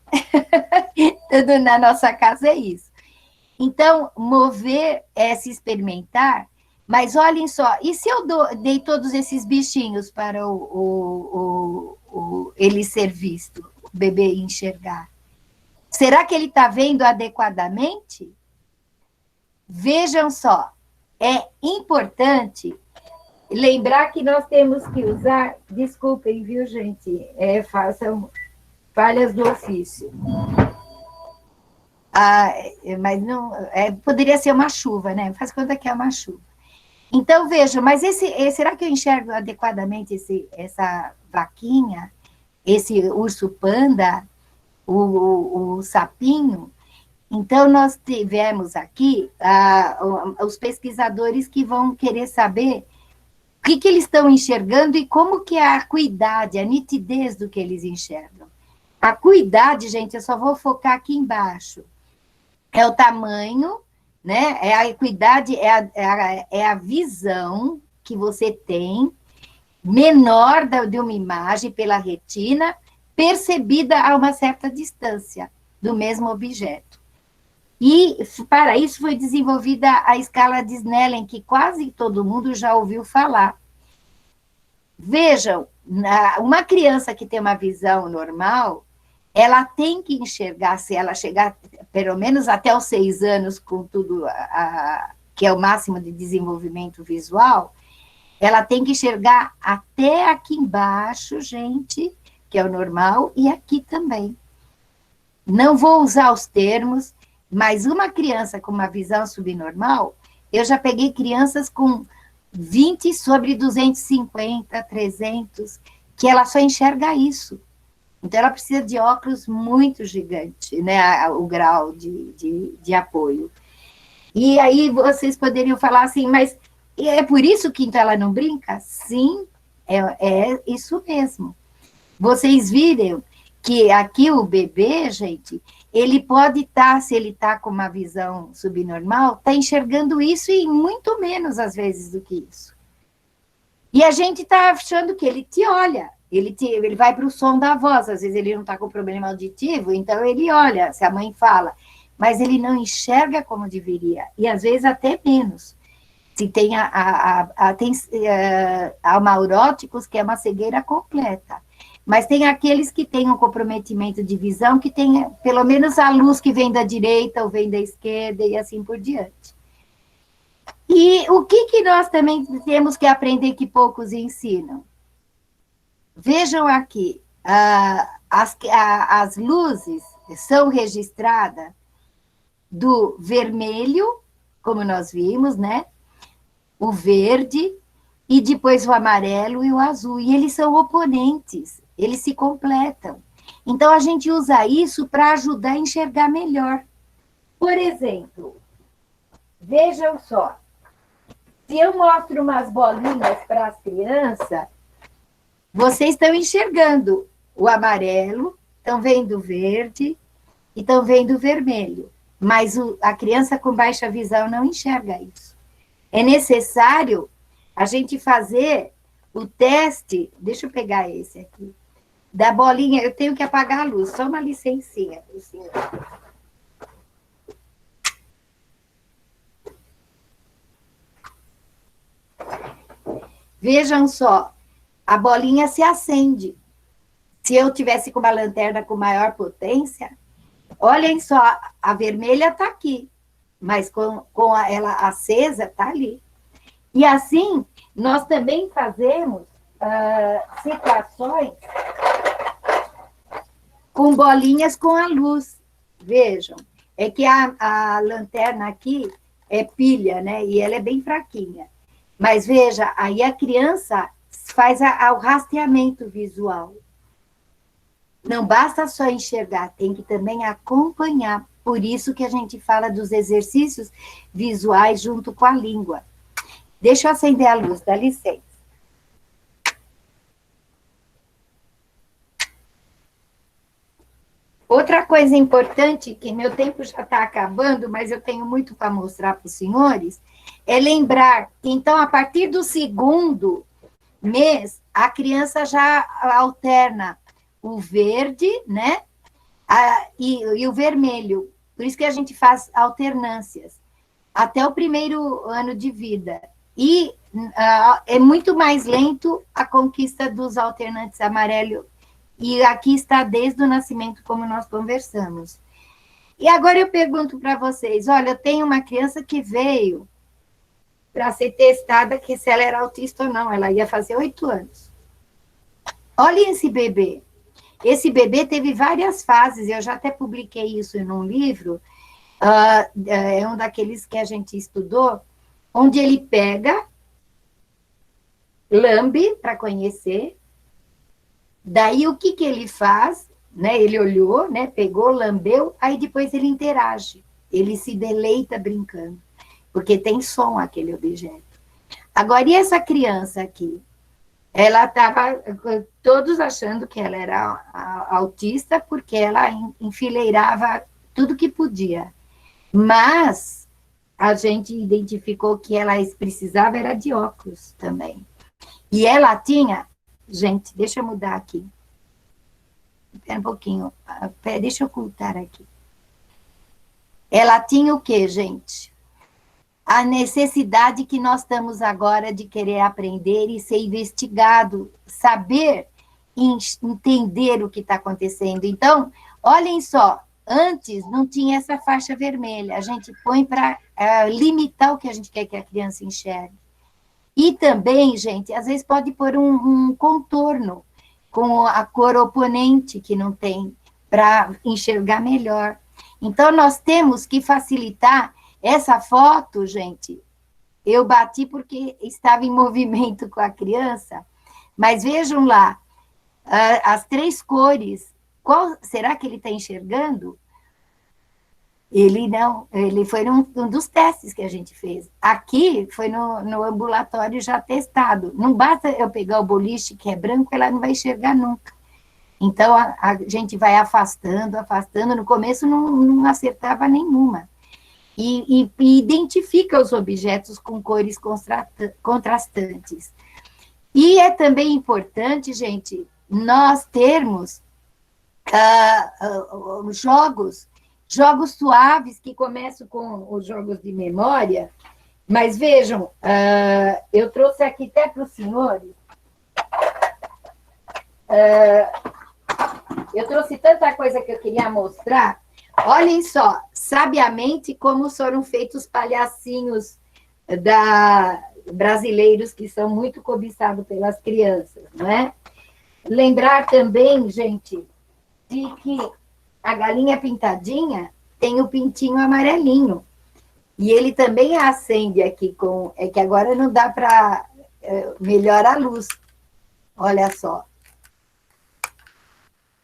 B: Tudo na nossa casa é isso. Então, mover é se experimentar, mas olhem só, e se eu dei todos esses bichinhos para ele ser visto, o bebê enxergar? Será que ele está vendo adequadamente? Vejam só, é importante lembrar que nós temos que usar, desculpem, viu, gente, são falhas do ofício. Mas não, poderia ser uma chuva, né? Faz conta que é uma chuva. Então, vejam, mas será que eu enxergo adequadamente essa vaquinha, esse urso panda, o sapinho? Então, nós tivemos aqui os pesquisadores que vão querer saber o que eles estão enxergando e como que é a acuidade, a nitidez do que eles enxergam. A acuidade, gente, eu só vou focar aqui embaixo. É o tamanho, né? A acuidade é a visão que você tem menor de uma imagem pela retina, percebida a uma certa distância do mesmo objeto. E, para isso, foi desenvolvida a escala de Snellen, que quase todo mundo já ouviu falar. Vejam, uma criança que tem uma visão normal, ela tem que enxergar, se ela chegar pelo menos até os 6 anos, com tudo que é o máximo de desenvolvimento visual, ela tem que enxergar até aqui embaixo, gente, que é o normal, e aqui também. Não vou usar os termos, mas uma criança com uma visão subnormal, eu já peguei crianças com 20 sobre 250, 300, que ela só enxerga isso. Então, ela precisa de óculos muito gigante, né, o grau de apoio. E aí, vocês poderiam falar assim, mas é por isso que então ela não brinca? Sim, é isso mesmo. Vocês viram que aqui o bebê, gente, ele pode estar, se ele está com uma visão subnormal, está enxergando isso e muito menos, às vezes, do que isso. E a gente está achando que ele te olha, ele vai para o som da voz, às vezes ele não está com problema auditivo, então ele olha, se a mãe fala, mas ele não enxerga como deveria, e às vezes até menos. Se tem tem amauróticos, que é uma cegueira completa. Mas tem aqueles que têm um comprometimento de visão, que tem pelo menos a luz que vem da direita ou vem da esquerda e assim por diante. E o que nós também temos que aprender que poucos ensinam? Vejam aqui, as luzes são registradas do vermelho, como nós vimos, né? O verde, e depois o amarelo e o azul. E eles são oponentes, eles se completam. Então, a gente usa isso para ajudar a enxergar melhor. Por exemplo, vejam só, se eu mostro umas bolinhas para as crianças, vocês estão enxergando o amarelo, estão vendo o verde e estão vendo o vermelho. Mas a criança com baixa visão não enxerga isso. É necessário a gente fazer o teste, deixa eu pegar esse aqui, da bolinha, eu tenho que apagar a luz, só uma licencinha, senhor. Vejam só, a bolinha se acende. Se eu tivesse com uma lanterna com maior potência, olhem só, a vermelha está aqui, mas com ela acesa, está ali. E assim, nós também fazemos situações com bolinhas com a luz. Vejam, é que a lanterna aqui é pilha, né? E ela é bem fraquinha. Mas veja, aí a criança faz o rastreamento visual. Não basta só enxergar, tem que também acompanhar. Por isso que a gente fala dos exercícios visuais junto com a língua. Deixa eu acender a luz, dá licença. Outra coisa importante, que meu tempo já está acabando, mas eu tenho muito para mostrar para os senhores, é lembrar que, então, a partir do segundo mês, a criança já alterna o verde, né? E o vermelho. Por isso que a gente faz alternâncias até o primeiro ano de vida. E é muito mais lento a conquista dos alternantes amarelo. E aqui está desde o nascimento, como nós conversamos. E agora eu pergunto para vocês, olha, eu tenho uma criança que veio para ser testada que se ela era autista ou não, ela ia fazer 8 anos. Olhem esse bebê. Esse bebê teve várias fases, eu já até publiquei isso em um livro, é um daqueles que a gente estudou, onde ele pega, lambe para conhecer, daí o que ele faz, né? Ele olhou, né? Pegou, lambeu, aí depois ele interage, ele se deleita brincando, porque tem som aquele objeto. Agora, e essa criança aqui? Ela estava, todos achando que ela era autista, porque ela enfileirava tudo que podia. Mas a gente identificou que ela precisava era de óculos também. E ela tinha, gente, deixa eu mudar aqui. Espera um pouquinho, deixa eu ocultar aqui. Ela tinha o quê, gente? A necessidade que nós estamos agora de querer aprender e ser investigado, saber e entender o que está acontecendo. Então, olhem só, antes não tinha essa faixa vermelha, a gente põe para limitar o que a gente quer que a criança enxergue. E também, gente, às vezes pode pôr um contorno com a cor oponente que não tem, para enxergar melhor. Então, nós temos que facilitar. Essa foto, gente, eu bati porque estava em movimento com a criança, mas vejam lá, as 3 cores, qual será que ele está enxergando? Ele não, ele foi um dos testes que a gente fez. Aqui foi no ambulatório já testado. Não basta eu pegar o boliche que é branco, ela não vai enxergar nunca. Então, a gente vai afastando, afastando. No começo não acertava nenhuma. E identifica os objetos com cores contrastantes. E é também importante, gente, nós termos jogos suaves, que começam com os jogos de memória, mas vejam, eu trouxe aqui até para os senhores, eu trouxe tanta coisa que eu queria mostrar. Olhem só, sabiamente como foram feitos palhacinhos brasileiros que são muito cobiçados pelas crianças, não é? Lembrar também, gente, de que a galinha pintadinha tem o pintinho amarelinho. E ele também acende aqui com... É que agora não dá para melhorar a luz. Olha só.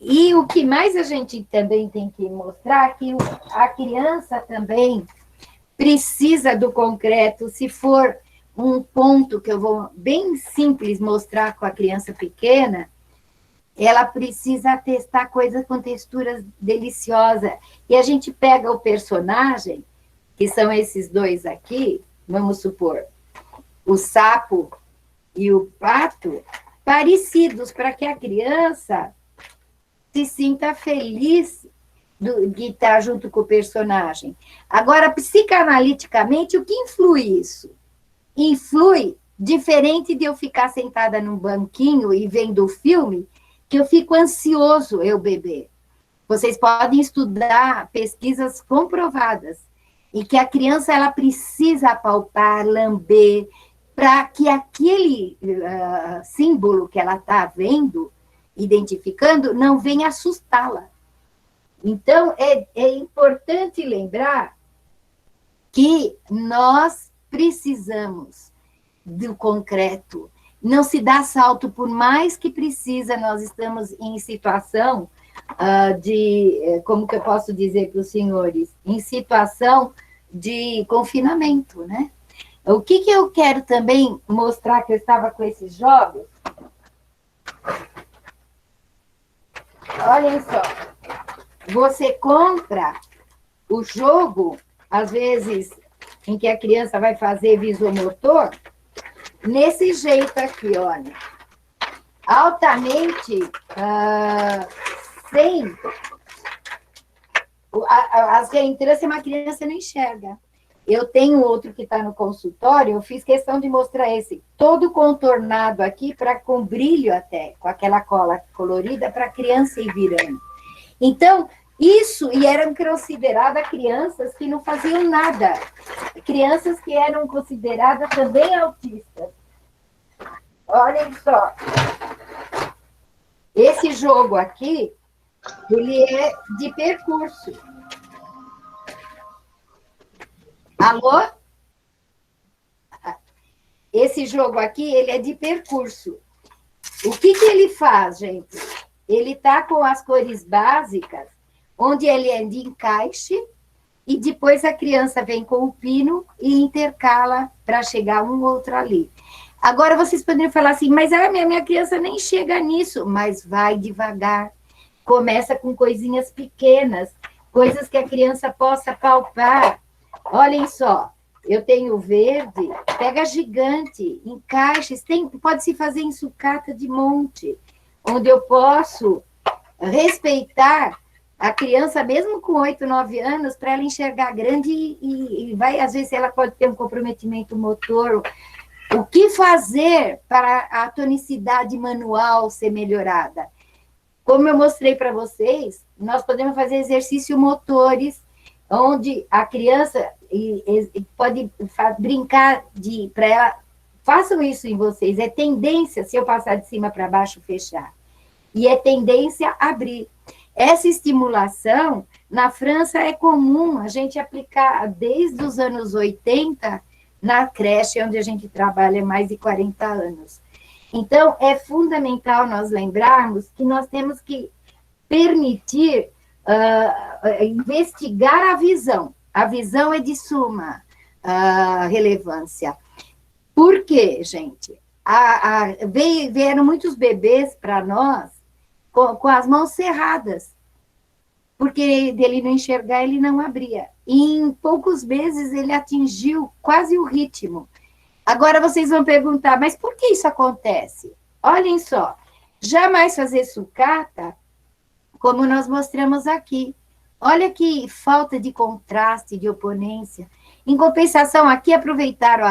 B: E o que mais a gente também tem que mostrar é que a criança também precisa do concreto. Se for um ponto que eu vou bem simples mostrar com a criança pequena, ela precisa testar coisas com texturas deliciosas. E a gente pega o personagem, que são esses dois aqui, vamos supor, o sapo e o pato, parecidos, para que a criança se sinta feliz de estar junto com o personagem. Agora, psicanaliticamente, o que influi isso? Influi, diferente de eu ficar sentada num banquinho e vendo o filme, que eu fico ansioso, eu bebê. Vocês podem estudar pesquisas comprovadas, e que a criança ela precisa apalpar, lamber, para que aquele símbolo que ela está vendo, identificando, não venha assustá-la. Então, é importante lembrar que nós precisamos do concreto. Não se dá salto, por mais que precisa, nós estamos em situação como que eu posso dizer para os senhores? Em situação de confinamento, né? O que eu quero também mostrar, que eu estava com esses jogos? Olhem só. você compra o jogo, às vezes, em que a criança vai fazer visomotor, nesse jeito aqui, olha. Altamente sem... As reentrâncias, uma criança não enxerga. Eu tenho outro que está no consultório, eu fiz questão de mostrar esse, todo contornado aqui, com brilho até, com aquela cola colorida, para a criança ir virando. Então, isso, e eram consideradas crianças que não faziam nada, crianças que eram consideradas também autistas. Olhem só, esse jogo aqui, ele é de percurso. Alô? Esse jogo aqui, ele é de percurso. O que ele faz, gente? Ele está com as cores básicas, onde ele é de encaixe, e depois a criança vem com o pino e intercala para chegar um outro ali. Agora, vocês poderiam falar assim, mas a minha criança nem chega nisso, mas vai devagar. Começa com coisinhas pequenas, coisas que a criança possa palpar. Olhem só, eu tenho verde, pega gigante, encaixes, pode-se fazer em sucata de monte, onde eu posso respeitar a criança, mesmo com 8, 9 anos, para ela enxergar grande e vai, às vezes, ela pode ter um comprometimento motor. O que fazer para a tonicidade manual ser melhorada? Como eu mostrei para vocês, nós podemos fazer exercícios motores, onde a criança pode brincar para ela. Façam isso em vocês. É tendência, se eu passar de cima para baixo, fechar. E é tendência abrir. Essa estimulação, na França, é comum a gente aplicar desde os anos 80 na creche, onde a gente trabalha há mais de 40 anos. Então, é fundamental nós lembrarmos que nós temos que permitir investigar a visão. A visão é de suma relevância. Por quê, gente? Vieram muitos bebês para nós com as mãos cerradas, porque dele não enxergar, ele não abria. E em poucos meses ele atingiu quase o ritmo. Agora vocês vão perguntar, mas por que isso acontece? Olhem só, jamais fazer sucata, como nós mostramos aqui. Olha que falta de contraste, de oponência. Em compensação, aqui aproveitaram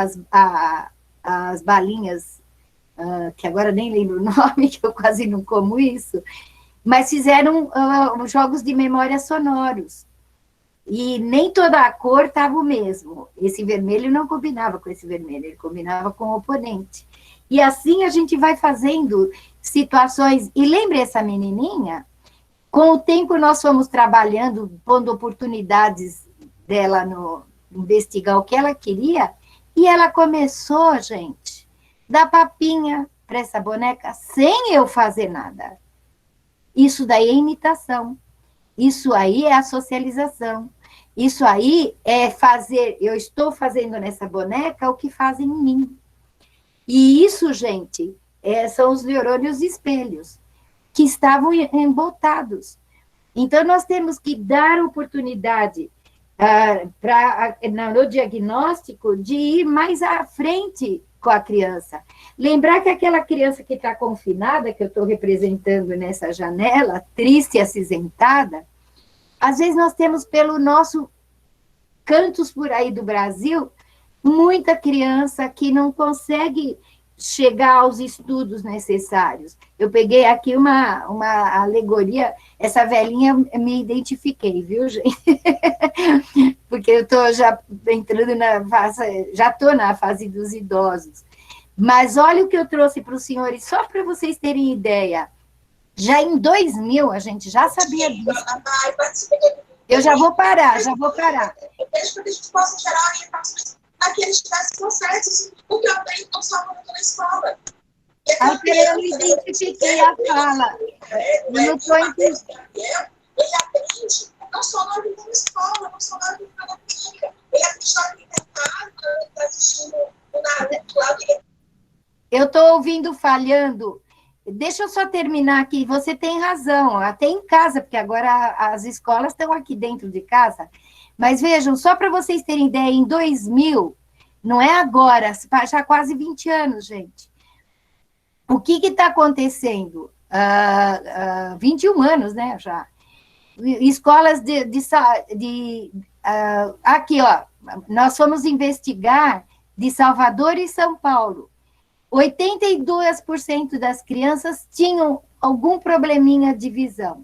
B: as balinhas, que agora nem lembro o nome, que eu quase não como isso, mas fizeram jogos de memória sonoros. E nem toda a cor estava o mesmo. Esse vermelho não combinava com esse vermelho, ele combinava com o oponente. E assim a gente vai fazendo situações. E lembre essa menininha? Com o tempo nós fomos trabalhando, pondo oportunidades dela no investigar o que ela queria, e ela começou, gente, dar papinha para essa boneca sem eu fazer nada. Isso daí é imitação. Isso aí é a socialização. Isso aí é fazer, eu estou fazendo nessa boneca o que fazem em mim. E isso, gente, são os neurônios espelhos, que estavam embotados. Então, nós temos que dar oportunidade no diagnóstico de ir mais à frente com a criança. Lembrar que aquela criança que está confinada, que eu estou representando nessa janela, triste e acinzentada, às vezes nós temos pelo nosso cantos por aí do Brasil, muita criança que não consegue chegar aos estudos necessários. Eu peguei aqui uma alegoria, essa velhinha me identifiquei, viu, gente? Porque eu estou já entrando na fase dos idosos. Mas olha o que eu trouxe para os senhores, só para vocês terem ideia. Já em 2000, a gente já sabia disso. Eu já vou parar.
D: Eu vejo para que a gente possa gerar orientações para que eles tivessem processos, o que eu aprendi não só na escola.
B: Eu identifiquei a fala. Eu não estou entendendo.
D: Ele aprende não só na vida da escola, não só na vida da clínica. Ele aprende na vida da casa, ele está assistindo o Naruto lá.
B: Eu estou ouvindo falhando. deixa eu só terminar aqui, você tem razão, até em casa, porque agora as escolas estão aqui dentro de casa, mas vejam, só para vocês terem ideia, em 2000, não é agora, já quase 20 anos, gente, o que está acontecendo? 21 anos, né, já, escolas aqui, ó, nós fomos investigar de Salvador e São Paulo, 82% das crianças tinham algum probleminha de visão.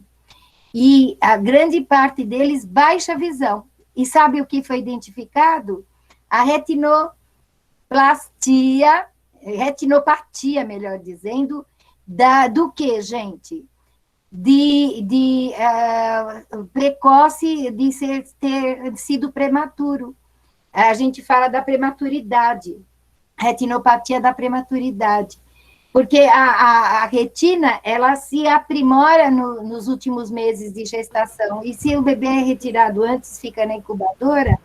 B: E a grande parte deles, baixa visão. E sabe o que foi identificado? A retinopatia, melhor dizendo, do que, gente? Precoce, de ter sido prematuro. A gente fala da prematuridade. Retinopatia da prematuridade, porque a retina, ela se aprimora nos últimos meses de gestação, e se o bebê é retirado antes, fica na incubadora,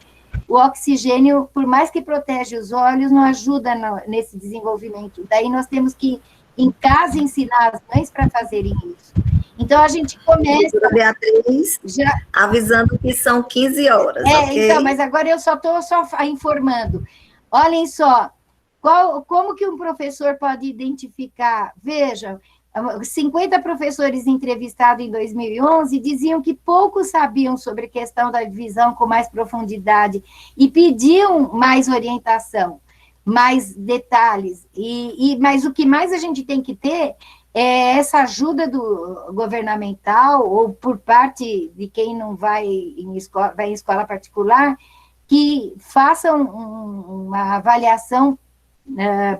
B: o oxigênio, por mais que protege os olhos, não ajuda nesse desenvolvimento. Daí nós temos que, em casa, ensinar as mães para fazerem isso. Então, a gente começa...
A: Beatriz, avisando que são 15 horas, ok?
B: Então, mas agora eu só estou informando. Olhem só, como que um professor pode identificar? Veja, 50 professores entrevistados em 2011 diziam que poucos sabiam sobre a questão da visão com mais profundidade e pediam mais orientação, mais detalhes. Mas o que mais a gente tem que ter é essa ajuda governamental ou por parte de quem não vai em escola particular, que façam uma avaliação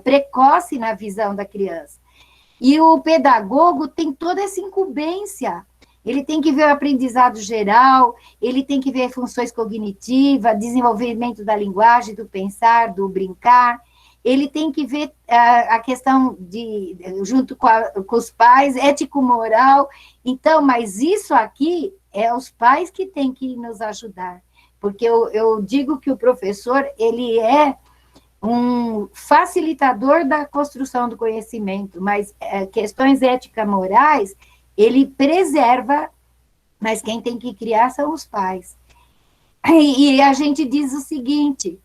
B: precoce na visão da criança. E o pedagogo tem toda essa incumbência, ele tem que ver o aprendizado geral, ele tem que ver funções cognitivas, desenvolvimento da linguagem, do pensar, do brincar, ele tem que ver a questão junto com os pais, ético-moral. Então, mas isso aqui é os pais que têm que nos ajudar, porque eu digo que o professor, ele é um facilitador da construção do conhecimento, mas questões ética-morais, ele preserva, mas quem tem que criar são os pais. E a gente diz o seguinte,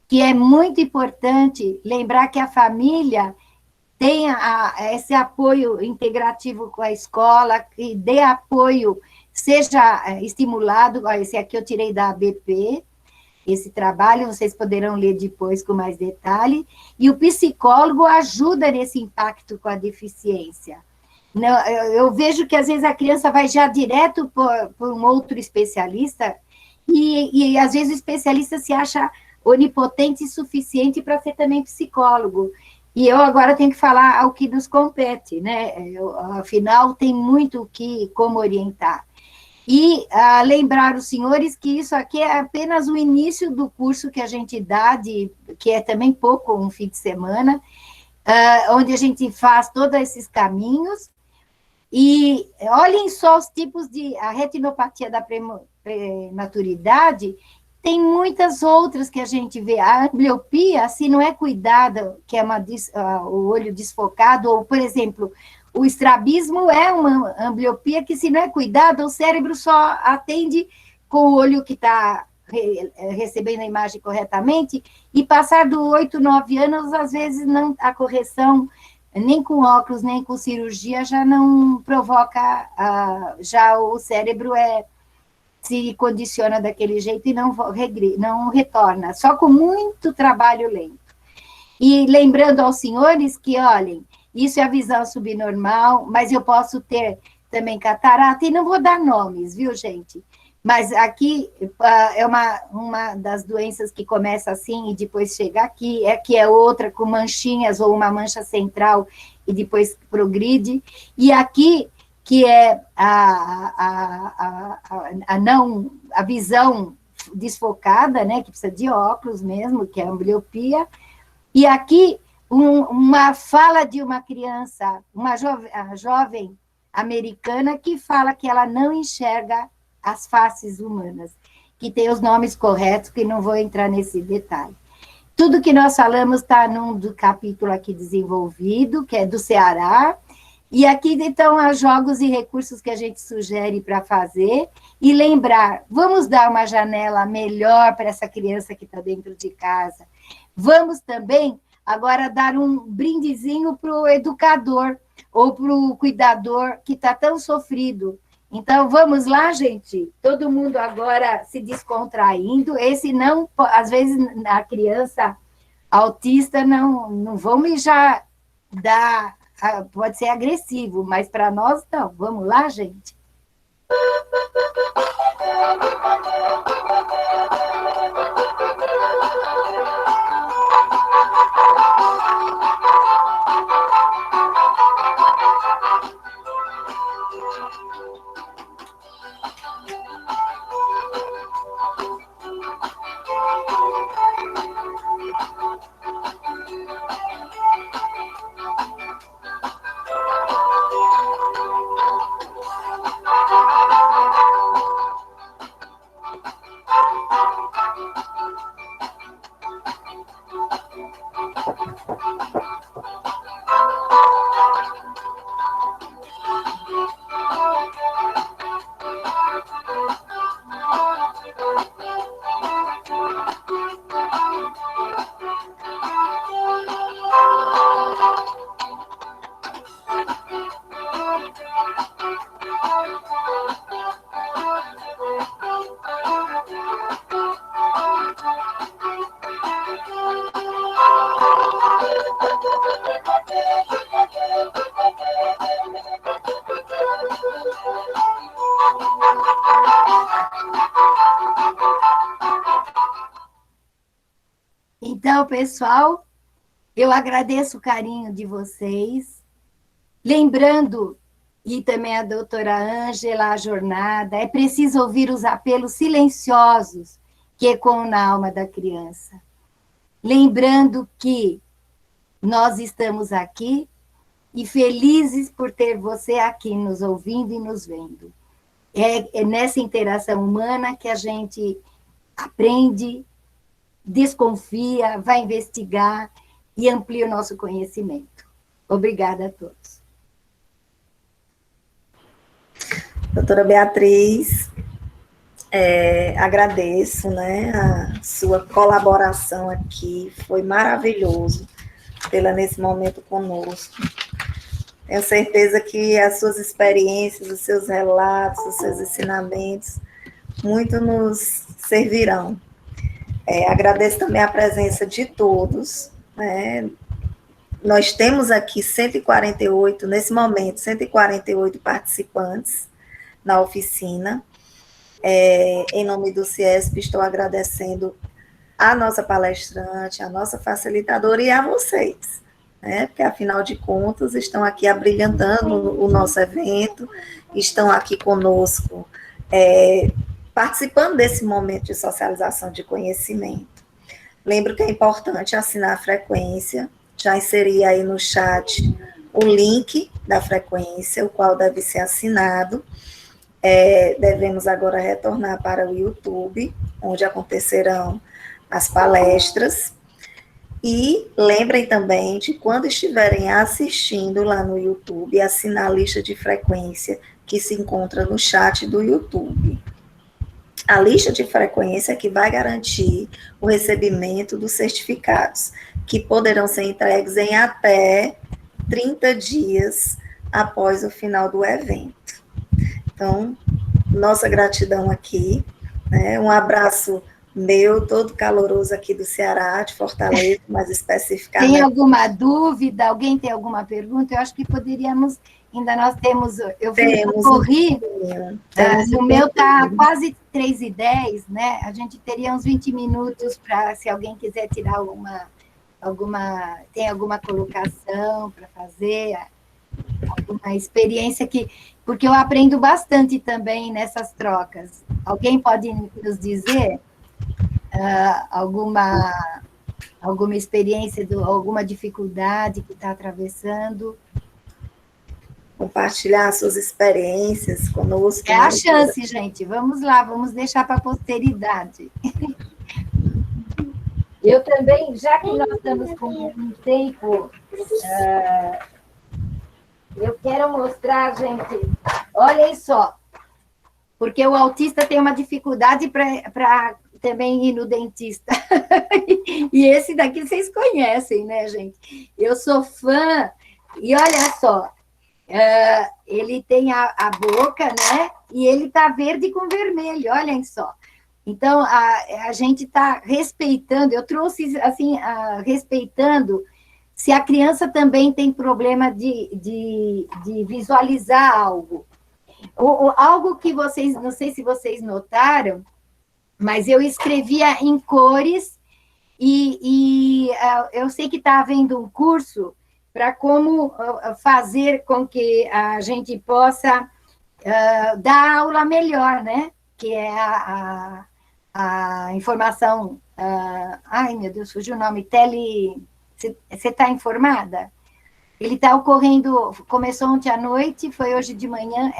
B: que é muito importante lembrar que a família tenha esse apoio integrativo com a escola, que dê apoio, seja estimulado, esse aqui eu tirei da ABP, esse trabalho, vocês poderão ler depois com mais detalhe, e o psicólogo ajuda nesse impacto com a deficiência. Eu vejo que, às vezes, a criança vai já direto por um outro especialista, e às vezes, o especialista se acha onipotente e suficiente para ser também psicólogo. E eu agora tenho que falar ao que nos compete, né? Afinal, tem muito como orientar. E lembrar os senhores que isso aqui é apenas o início do curso que a gente dá, que é também pouco, um fim de semana, onde a gente faz todos esses caminhos, e olhem só os tipos a retinopatia da prematuridade, tem muitas outras que a gente vê. A ambliopia, se não é cuidada, que é o olho desfocado, ou, por exemplo, o estrabismo é uma ambliopia que, se não é cuidado, o cérebro só atende com o olho que está recebendo a imagem corretamente, e passar do 8, 9 anos, às vezes, a correção, nem com óculos, nem com cirurgia, já não provoca, já o cérebro se condiciona daquele jeito e não retorna, só com muito trabalho lento. E lembrando aos senhores que, olhem, isso é a visão subnormal, mas eu posso ter também catarata, e não vou dar nomes, viu, gente? Mas aqui é uma das doenças que começa assim e depois chega aqui, que é outra com manchinhas ou uma mancha central e depois progride. E aqui, que é a visão desfocada, né, que precisa de óculos mesmo, que é a ambliopia. E aqui, uma fala de uma criança, uma jovem americana, que fala que ela não enxerga as faces humanas, que tem os nomes corretos, que não vou entrar nesse detalhe. Tudo que nós falamos está num do capítulo aqui desenvolvido, que é do Ceará, E aqui, então, há jogos e recursos que a gente sugere para fazer. E lembrar, vamos dar uma janela melhor para essa criança que está dentro de casa. Vamos também, agora, dar um brindezinho para o educador ou para o cuidador que está tão sofrido. Então, vamos lá, gente? Todo mundo agora se descontraindo. Esse não, às vezes, a criança autista não vamos já dar... Pode ser agressivo, mas para nós não. Vamos lá, gente? Então, pessoal, eu agradeço o carinho de vocês. Lembrando, e também a doutora Ângela, a jornada, é preciso ouvir os apelos silenciosos que ecoam na alma da criança. Lembrando que nós estamos aqui e felizes por ter você aqui nos ouvindo e nos vendo. É nessa interação humana que a gente aprende, desconfia, vai investigar e amplia o nosso conhecimento. Obrigada a todos.
A: Doutora Beatriz, agradeço, né, a sua colaboração aqui, foi maravilhoso nesse momento conosco. Tenho certeza que as suas experiências, os seus relatos, os seus ensinamentos, muito nos servirão. Agradeço também a presença de todos, né? Nós temos aqui 148, nesse momento, 148 participantes na oficina. Em nome do CIESP, estou agradecendo a nossa palestrante, a nossa facilitadora e a vocês, né? Porque, afinal de contas, estão aqui abrilhantando o nosso evento, estão aqui conosco, participando desse momento de socialização de conhecimento. Lembro que é importante assinar a frequência, já inseri aí no chat o link da frequência, o qual deve ser assinado. Devemos agora retornar para o YouTube, onde acontecerão as palestras. E lembrem também de, quando estiverem assistindo lá no YouTube, assinar a lista de frequência que se encontra no chat do YouTube. A lista de frequência que vai garantir o recebimento dos certificados, que poderão ser entregues em até 30 dias após o final do evento. Então, nossa gratidão aqui, né? Um abraço meu, todo caloroso aqui do Ceará, de Fortaleza, mais especificamente.
B: Tem alguma dúvida? Alguém tem alguma pergunta? Eu acho que poderíamos, ainda nós temos, eu corri, o meu está quase 3h10, né? A gente teria uns 20 minutos para, se alguém quiser tirar tem alguma colocação para fazer, alguma experiência porque eu aprendo bastante também nessas trocas. Alguém pode nos dizer alguma experiência, alguma dificuldade que está atravessando?
A: Compartilhar suas experiências conosco.
B: É a chance, gente. Vamos lá, vamos deixar para a posteridade. Eu também, já que nós estamos com um tempo eu quero mostrar, gente, olhem só, porque o autista tem uma dificuldade para também ir no dentista. E esse daqui vocês conhecem, né, gente? Eu sou fã, e olha só, ele tem a boca, né? E ele está verde com vermelho, olhem só. Então, a gente está respeitando, eu trouxe, assim, respeitando se a criança também tem problema de visualizar algo. Algo que vocês, não sei se vocês notaram, mas eu escrevia em cores eu sei que está havendo um curso para como fazer com que a gente possa dar aula melhor, né? Que é a informação... ai, meu Deus, fugiu o nome. Você está informada? Ele está ocorrendo... Começou ontem à noite, foi hoje de manhã.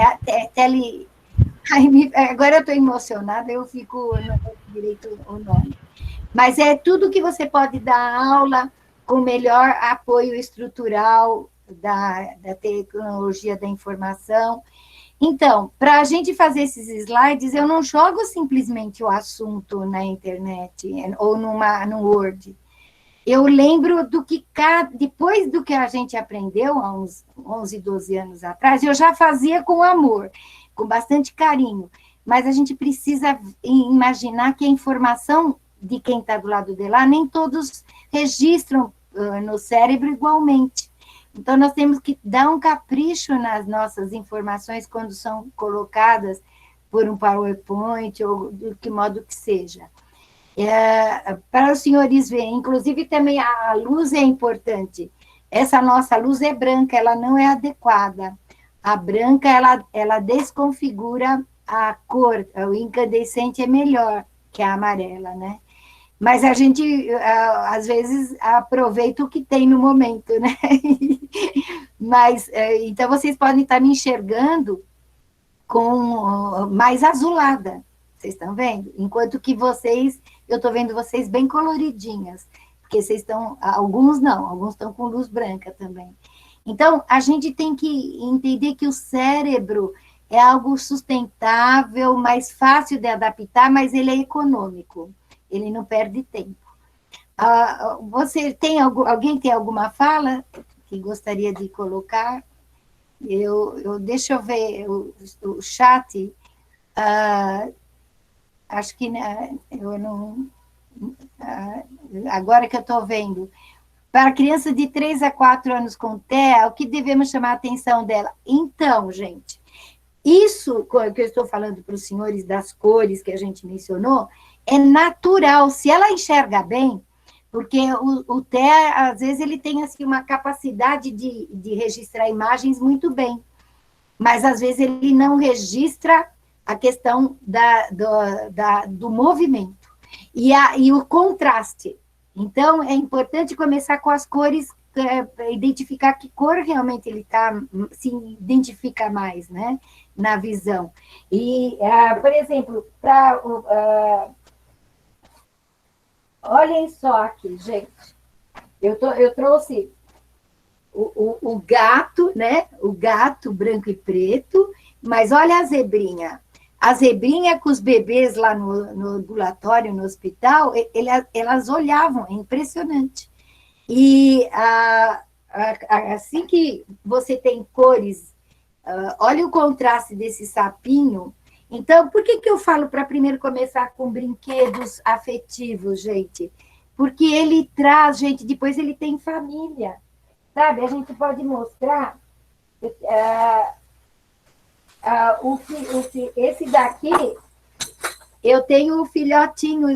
B: Agora eu estou emocionada, eu fico... Não sei direito o nome. Mas é tudo que você pode dar aula com melhor apoio estrutural da tecnologia da informação. Então, para a gente fazer esses slides, eu não jogo simplesmente o assunto na internet ou no Word. Eu lembro do que, depois do que a gente aprendeu há uns 11, 12 anos atrás, eu já fazia com amor, com bastante carinho. Mas a gente precisa imaginar que a informação de quem está do lado de lá, nem todos registram no cérebro igualmente. Então, nós temos que dar um capricho nas nossas informações quando são colocadas por um PowerPoint ou de que modo que seja. Para os senhores verem, inclusive também a luz é importante. Essa nossa luz é branca, ela não é adequada. A branca, ela desconfigura a cor, o incandescente é melhor que a amarela, né? Mas a gente, às vezes, aproveita o que tem no momento, né? Mas, então, vocês podem estar me enxergando com mais azulada, vocês estão vendo? Enquanto que eu estou vendo vocês bem coloridinhas, porque vocês estão, alguns estão com luz branca também. Então, a gente tem que entender que o cérebro é algo sustentável, mais fácil de adaptar, mas ele é econômico. Ele não perde tempo. Você tem alguém tem alguma fala que gostaria de colocar? Deixa eu ver o chat. Acho que eu não... agora que eu estou vendo. Para criança de 3 a 4 anos com TEA, o que devemos chamar a atenção dela? Então, gente, isso que eu estou falando para os senhores das cores que a gente mencionou, é natural, se ela enxerga bem, porque o TEA, às vezes, ele tem assim, uma capacidade de registrar imagens muito bem, mas, às vezes, ele não registra a questão do movimento e o contraste. Então, é importante começar com as cores, identificar que cor realmente ele se identifica mais, né, na visão. E, por exemplo, olhem só aqui, gente. Eu trouxe o gato, né? O gato branco e preto, mas olha a zebrinha. A zebrinha com os bebês lá no ambulatório, no hospital, elas olhavam, é impressionante. E assim que você tem cores, olha o contraste desse sapinho. Então, por que eu falo para primeiro começar com brinquedos afetivos, gente? Porque ele traz, gente, depois ele tem família, sabe? A gente pode mostrar... esse daqui, eu tenho um filhotinho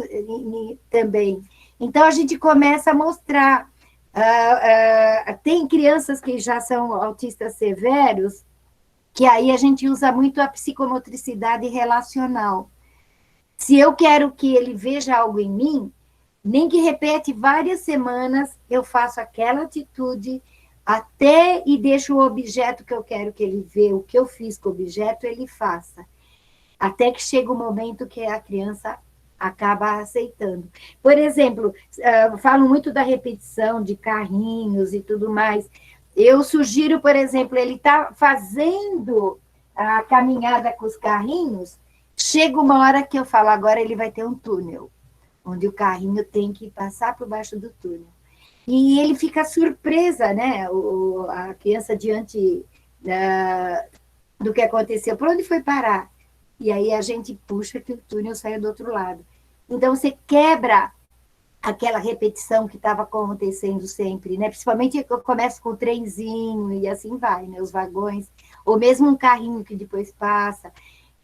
B: também. Então, a gente começa a mostrar. Tem crianças que já são autistas severos, que aí a gente usa muito a psicomotricidade relacional. Se eu quero que ele veja algo em mim, nem que repete várias semanas, eu faço aquela atitude até e deixo o objeto que eu quero que ele veja, o que eu fiz com o objeto, ele faça. Até que chega o momento que a criança acaba aceitando. Por exemplo, falam muito da repetição de carrinhos e tudo mais. Eu sugiro, por exemplo, ele está fazendo a caminhada com os carrinhos, chega uma hora que eu falo, agora ele vai ter um túnel, onde o carrinho tem que passar por baixo do túnel. E ele fica surpresa, né? A criança diante do que aconteceu. Por onde foi parar? E aí a gente puxa que o túnel saiu do outro lado. Então, você quebra aquela repetição que estava acontecendo sempre, né? Principalmente eu começo com o trenzinho e assim vai, né? Os vagões, ou mesmo um carrinho que depois passa.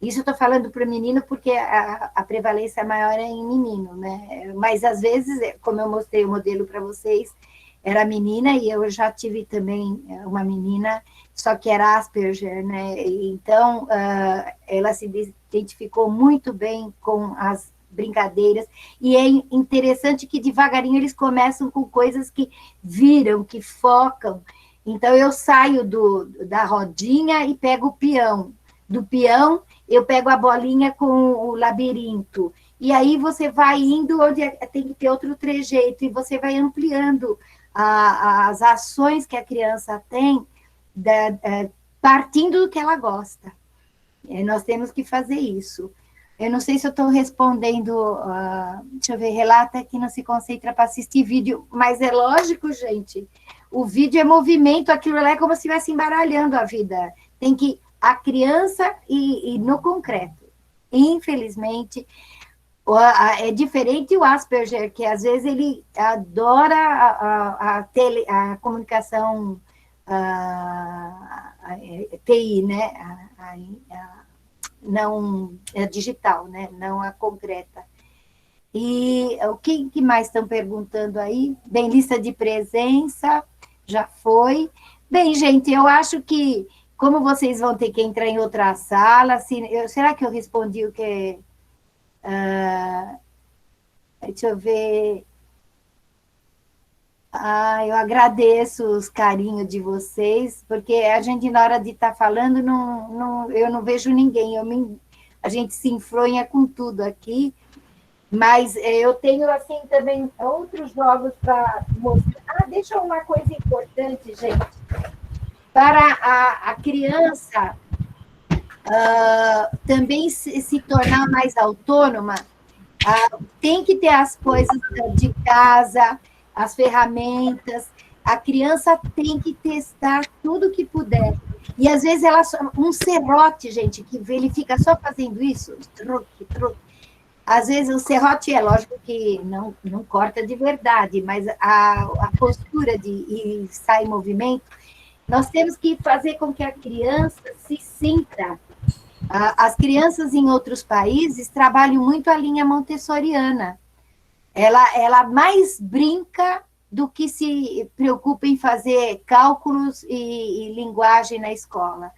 B: Isso eu estou falando para o menino porque a prevalência maior é em menino, né? Mas, às vezes, como eu mostrei o modelo para vocês, era menina e eu já tive também uma menina, só que era Asperger, né? Então, ela se identificou muito bem com as brincadeiras, e é interessante que devagarinho eles começam com coisas que viram, que focam. Então, eu saio da rodinha e pego o peão. Do peão, eu pego a bolinha com o labirinto. E aí você vai indo onde tem que ter outro trejeito, e você vai ampliando as ações que a criança tem, partindo do que ela gosta. Nós temos que fazer isso. Eu não sei se eu estou respondendo, deixa eu ver, relata que não se concentra para assistir vídeo, mas é lógico, gente, o vídeo é movimento, aquilo lá é como se estivesse embaralhando a vida. Tem que a criança e no concreto. Infelizmente, é diferente o Asperger, que às vezes ele adora a comunicação TI, né? Não é digital, né? Não a concreta. E o que mais estão perguntando aí? Bem, lista de presença, já foi. Bem, gente, eu acho que, como vocês vão ter que entrar em outra sala, será que eu respondi o que... deixa eu ver... eu agradeço os carinhos de vocês, porque a gente, na hora de estar falando, eu não vejo ninguém, a gente se enfronha com tudo aqui, mas eu tenho, assim, também outros jogos para mostrar. Deixa uma coisa importante, gente. Para a criança também se tornar mais autônoma, tem que ter as coisas de casa, as ferramentas, a criança tem que testar tudo que puder. E, às vezes, um serrote, gente, que ele fica só fazendo isso, truque, truque. Às vezes, o serrote é lógico que não corta de verdade, mas a postura de estar em movimento, nós temos que fazer com que a criança se sinta. As crianças em outros países trabalham muito a linha montessoriana. Ela mais brinca do que se preocupa em fazer cálculos e linguagem na escola.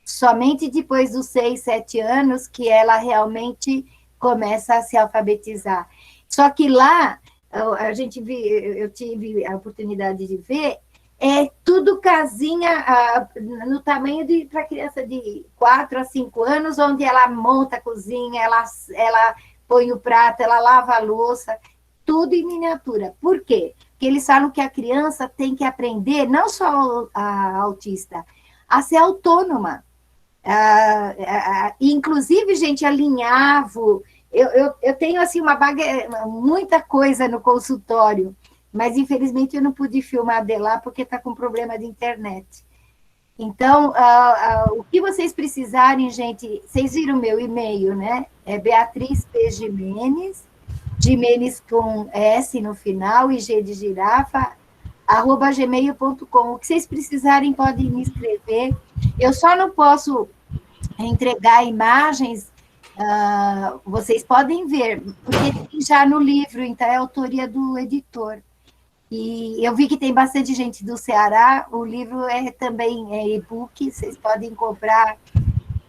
B: Somente depois dos 6, 7 anos que ela realmente começa a se alfabetizar. Só que lá, eu tive a oportunidade de ver, é tudo casinha no tamanho para criança de 4 a 5 anos, onde ela monta a cozinha, ela põe o prato, ela lava a louça, tudo em miniatura. Por quê? Porque eles falam que a criança tem que aprender, não só a autista, a ser autônoma. Inclusive, gente, alinhavo. Eu tenho, assim, muita coisa no consultório, mas, infelizmente, eu não pude filmar de lá porque está com problema de internet. Então, o que vocês precisarem, gente, vocês viram o meu e-mail, né? É Beatriz P. Gimenez com S no final e G de girafa, @gmail.com. O que vocês precisarem podem me escrever. Eu só não posso entregar imagens, vocês podem ver, porque tem já no livro, então é a autoria do editor. E eu vi que tem bastante gente do Ceará, o livro também é e-book, vocês podem comprar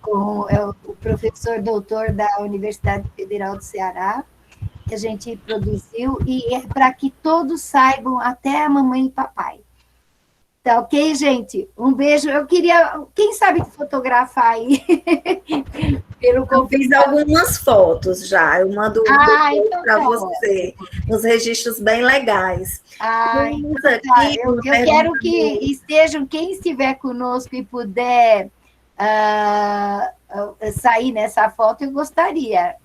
B: com o professor doutor da Universidade Federal do Ceará, que a gente produziu, e é para que todos saibam, até a mamãe e papai. Tá ok, gente? Um beijo. Eu queria, quem sabe fotografar aí pelo
A: Eu fiz
B: computador.
A: algumas fotos já, eu mando
B: Então
A: para
B: tá
A: você, uns registros bem legais. Temos
B: Então tá.
A: aqui uma
B: Eu quero
A: pergunta
B: que estejam, quem estiver conosco e puder sair nessa foto, eu gostaria.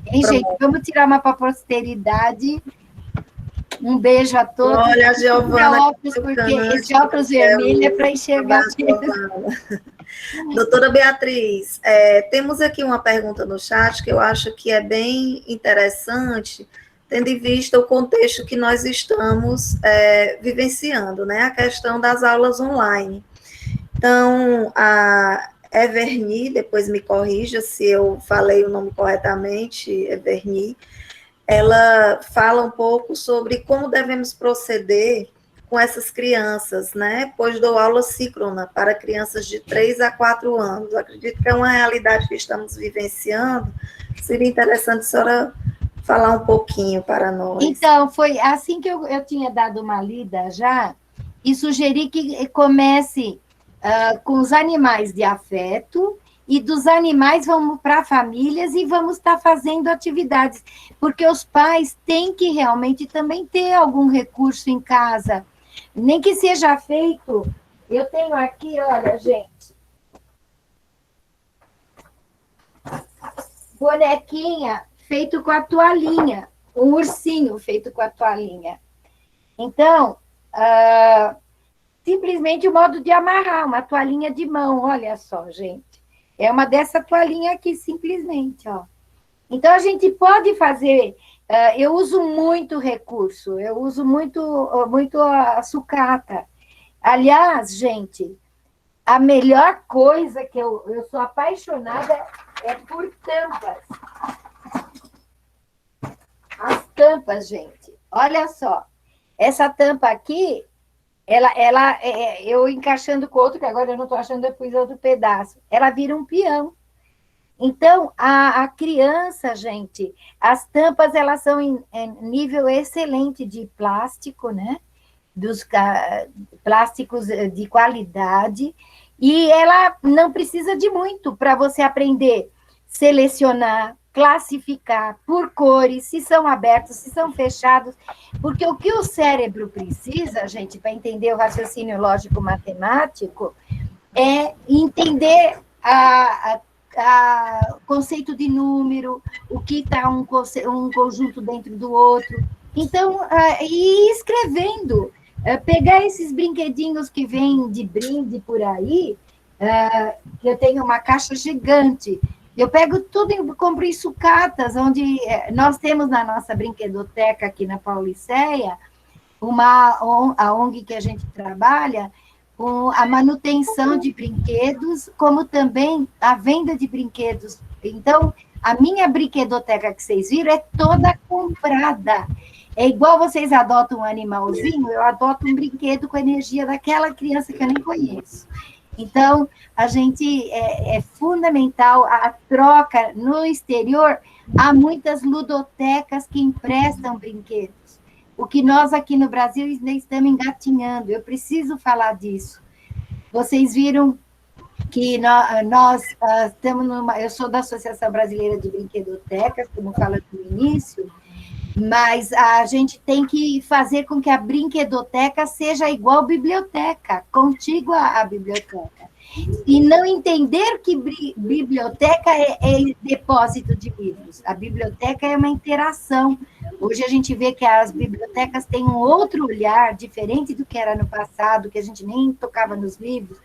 B: Hein, gente? Vamos tirar uma para a posteridade. Um beijo a todos.
A: Olha, a Giovana
B: Óculos, porque esse óculos vermelho é para enxergar mesmo.
A: Doutora Beatriz, temos aqui uma pergunta no chat que eu acho que é bem interessante, tendo em vista o contexto que nós estamos vivenciando, né? A questão das aulas online. Então, a Everni, depois me corrija se eu falei o nome corretamente, Everni, ela fala um pouco sobre como devemos proceder com essas crianças, né? Pois dou aula síncrona para crianças de 3 a 4 anos. Acredito que é uma realidade que estamos vivenciando. Seria interessante a senhora falar um pouquinho para nós.
B: Então, foi assim que eu tinha dado uma lida já, e sugeri que comece com os animais de afeto, e dos animais vamos para famílias e vamos estar fazendo atividades, porque os pais têm que realmente também ter algum recurso em casa, nem que seja feito. Eu tenho aqui, olha, gente, bonequinha feito com a toalhinha, um ursinho feito com a toalhinha. Então, simplesmente o modo de amarrar, uma toalhinha de mão, olha só, gente. É uma dessa toalhinha aqui, simplesmente, ó. Então, a gente pode fazer, eu uso muito recurso, eu uso muito a sucata. Aliás, gente, a melhor coisa que eu sou apaixonada é por tampas. As tampas, gente, olha só. Essa tampa aqui, eu encaixando com outro, que agora eu não estou achando, eu pus outro pedaço. Ela vira um peão. Então, a criança, gente, as tampas, elas são em nível excelente de plástico, né? Dos plásticos de qualidade, e ela não precisa de muito para você aprender a selecionar, classificar por cores, se são abertos, se são fechados, porque o que o cérebro precisa, gente, para entender o raciocínio lógico-matemático, é entender o conceito de número, o que está um conjunto dentro do outro. Então, e escrevendo, pegar esses brinquedinhos que vêm de brinde por aí, que eu tenho uma caixa gigante, eu pego tudo e compro em sucatas, onde nós temos na nossa brinquedoteca aqui na Pauliceia, a ONG que a gente trabalha, com a manutenção de brinquedos, como também a venda de brinquedos. Então, a minha brinquedoteca que vocês viram é toda comprada. É igual vocês adotam um animalzinho, eu adoto um brinquedo com a energia daquela criança que eu nem conheço. Então, a gente é fundamental a troca no exterior. Há muitas ludotecas que emprestam brinquedos. O que nós aqui no Brasil ainda estamos engatinhando. Eu preciso falar disso. Vocês viram que nós estamos eu sou da Associação Brasileira de Brinquedotecas, como fala no início, mas a gente tem que fazer com que a brinquedoteca seja igual biblioteca, contígua à biblioteca. E não entender que biblioteca é depósito de livros. A biblioteca é uma interação. Hoje a gente vê que as bibliotecas têm um outro olhar, diferente do que era no passado, que a gente nem tocava nos livros.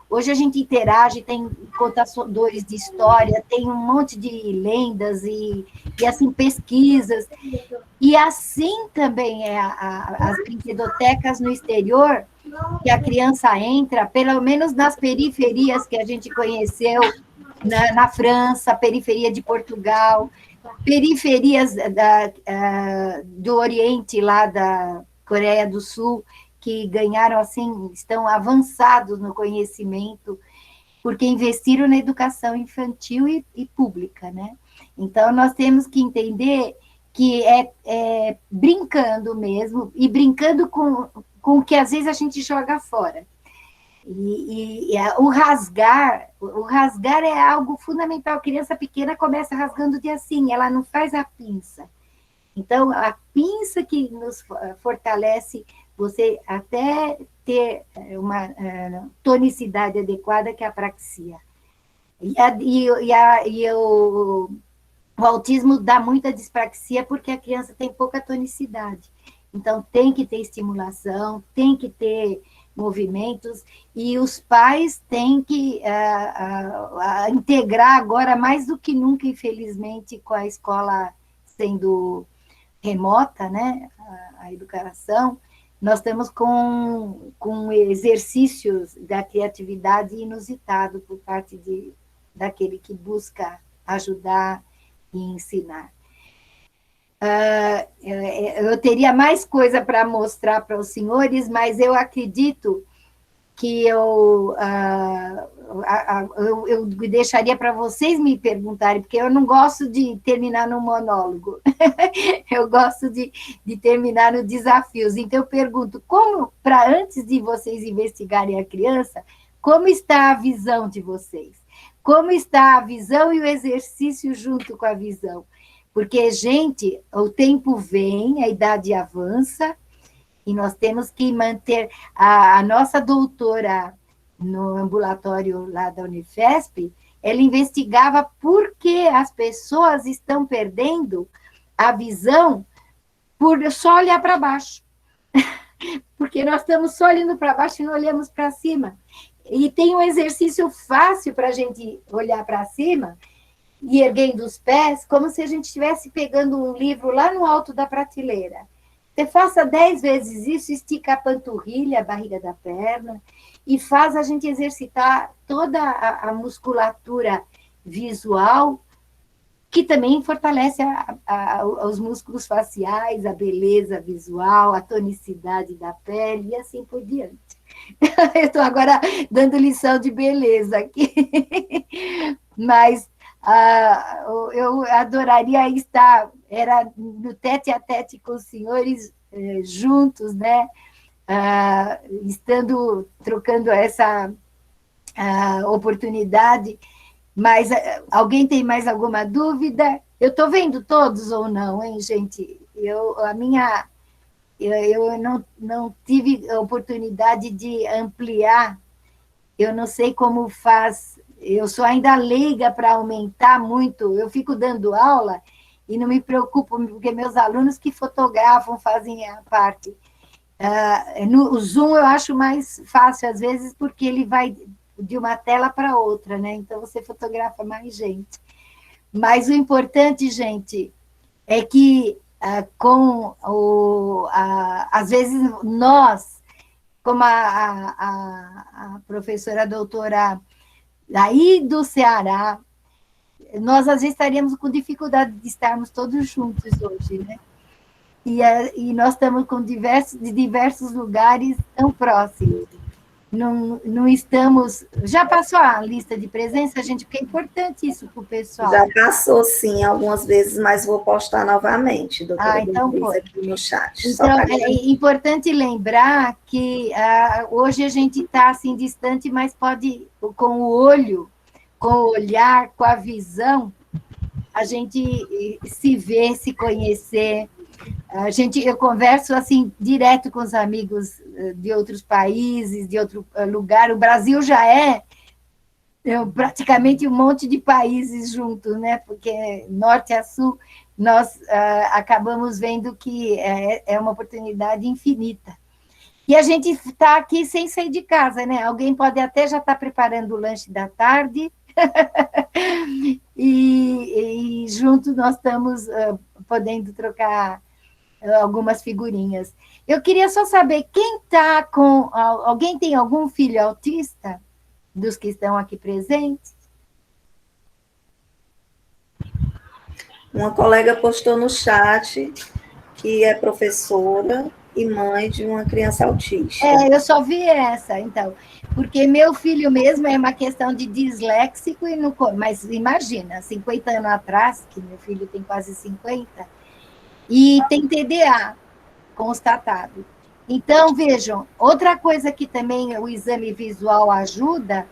B: Hoje a gente interage, tem contadores de história, tem um monte de lendas e assim, pesquisas. E assim também é as brinquedotecas no exterior, que a criança entra, pelo menos nas periferias que a gente conheceu, na França, periferia de Portugal, periferias do Oriente, lá da Coreia do Sul, que ganharam, assim, estão avançados no conhecimento, porque investiram na educação infantil e pública, né? Então, nós temos que entender que brincando mesmo, e brincando com o que às vezes a gente joga fora. O rasgar é algo fundamental. A criança pequena começa rasgando de assim, ela não faz a pinça. Então, a pinça que nos fortalece você até ter uma tonicidade adequada, que é a praxia. O autismo dá muita dispraxia porque a criança tem pouca tonicidade. Então, tem que ter estimulação, tem que ter movimentos, e os pais têm que integrar agora, mais do que nunca, infelizmente, com a escola sendo remota, né, a educação, nós estamos com exercícios da criatividade inusitado por parte daquele que busca ajudar e ensinar. Eu teria mais coisa para mostrar para os senhores, mas eu acredito que eu deixaria para vocês me perguntarem, porque eu não gosto de terminar no monólogo, eu gosto de terminar no desafios. Então, eu pergunto, antes de vocês investigarem a criança, como está a visão de vocês? Como está a visão e o exercício junto com a visão? Porque, gente, o tempo vem, a idade avança, e nós temos que manter a nossa doutora no ambulatório lá da Unifesp, ela investigava por que as pessoas estão perdendo a visão por só olhar para baixo. Porque nós estamos só olhando para baixo e não olhamos para cima. E tem um exercício fácil para a gente olhar para cima, e erguendo os pés, como se a gente estivesse pegando um livro lá no alto da prateleira. Você faça 10 vezes isso, estica a panturrilha, a barriga da perna, e faz a gente exercitar toda a musculatura visual, que também fortalece os músculos faciais, a beleza visual, a tonicidade da pele, e assim por diante. Eu estou agora dando lição de beleza aqui. Mas eu adoraria estar, era no tete-a-tete com os senhores juntos, né? Trocando essa oportunidade. Mas alguém tem mais alguma dúvida? Eu estou vendo todos ou não, hein, gente? Eu não tive a oportunidade de ampliar, eu não sei como faz, eu sou ainda leiga para aumentar muito, eu fico dando aula e não me preocupo, porque meus alunos que fotografam fazem a parte. No Zoom eu acho mais fácil, às vezes, porque ele vai de uma tela para outra, né? Então você fotografa mais gente. Mas o importante, gente, é que às vezes nós, como a professora doutora aí do Ceará, nós às vezes estaríamos com dificuldade de estarmos todos juntos hoje, né? E nós estamos de diversos lugares tão próximos. Não estamos... Já passou a lista de presença, gente? Porque é importante isso para o pessoal.
A: Já passou, sim, algumas vezes, mas vou postar novamente, doutora,
B: então
A: aqui no chat.
B: Então, é importante lembrar que hoje a gente está assim distante, mas pode, com o olho, com o olhar, com a visão, a gente se ver, se conhecer. Eu converso assim direto com os amigos de outros países, de outro lugar. O Brasil já é praticamente um monte de países juntos, né? Porque norte a sul nós acabamos vendo que é uma oportunidade infinita. E a gente está aqui sem sair de casa, né? Alguém pode até já estar preparando o lanche da tarde e juntos nós estamos podendo trocar algumas figurinhas. Eu queria só saber, quem está com... Alguém tem algum filho autista? Dos que estão aqui presentes?
A: Uma colega postou no chat que é professora e mãe de uma criança autista.
B: Eu só vi essa, então. Porque meu filho mesmo é uma questão de disléxico, mas imagina, 50 anos atrás, que meu filho tem quase 50, e tem TDA constatado. Então, vejam, outra coisa que também o exame visual ajuda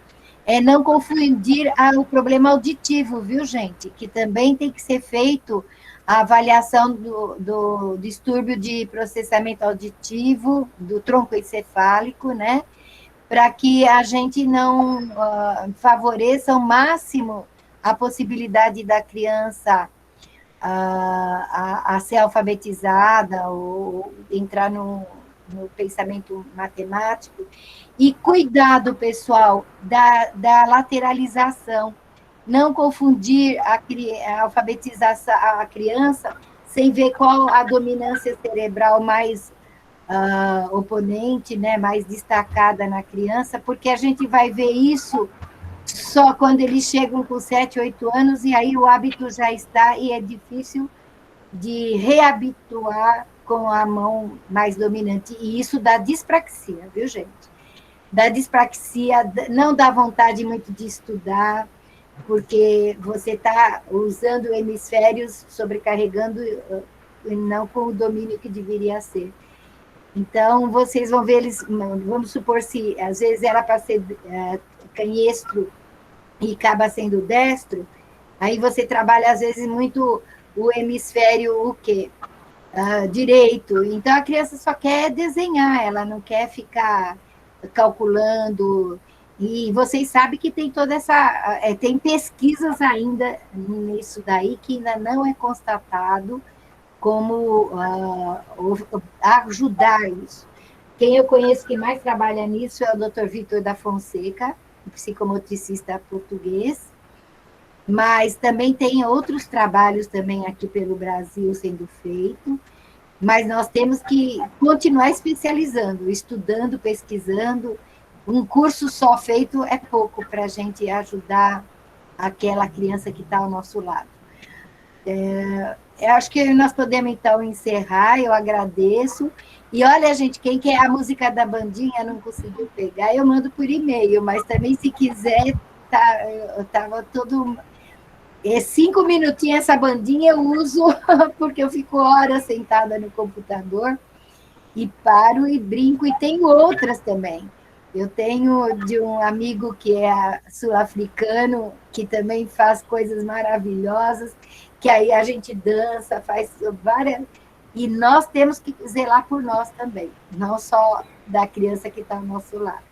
B: é não confundir o problema auditivo, viu, gente? Que também tem que ser feito a avaliação do distúrbio de processamento auditivo, do tronco encefálico, né? Para que a gente não favoreça ao máximo a possibilidade da criança a ser alfabetizada ou entrar no pensamento matemático, e cuidado, pessoal, da lateralização, não confundir a alfabetização, a criança, sem ver qual a dominância cerebral mais oponente, né, mais destacada na criança, porque a gente vai ver isso só quando eles chegam com 7, 8 anos, e aí o hábito já está, e é difícil de reabituar com a mão mais dominante. E isso dá dispraxia, viu, gente? Dá dispraxia, não dá vontade muito de estudar, porque você está usando hemisférios, sobrecarregando, e não com o domínio que deveria ser. Então, vocês vão ver eles, vamos supor, se às vezes era para ser canhestro e acaba sendo destro, aí você trabalha, às vezes, muito o hemisfério, o quê? Direito. Então, a criança só quer desenhar, ela não quer ficar calculando. E vocês sabem que tem toda essa... tem pesquisas ainda nisso daí que ainda não é constatado como ajudar isso. Quem eu conheço que mais trabalha nisso é o Dr. Vitor da Fonseca, psicomotricista português, mas também tem outros trabalhos também aqui pelo Brasil sendo feito, mas nós temos que continuar especializando, estudando, pesquisando. Um curso só feito é pouco para a gente ajudar aquela criança que está ao nosso lado. Eu acho que nós podemos, então, encerrar, eu agradeço. E olha, gente, quem quer a música da bandinha não conseguiu pegar, eu mando por e-mail, mas também, se quiser, eu estava todo... 5 minutinhos essa bandinha eu uso, porque eu fico horas sentada no computador, e paro e brinco, e tenho outras também. Eu tenho de um amigo que é sul-africano, que também faz coisas maravilhosas, que aí a gente dança, faz várias... E nós temos que zelar por nós também, não só da criança que está ao nosso lado.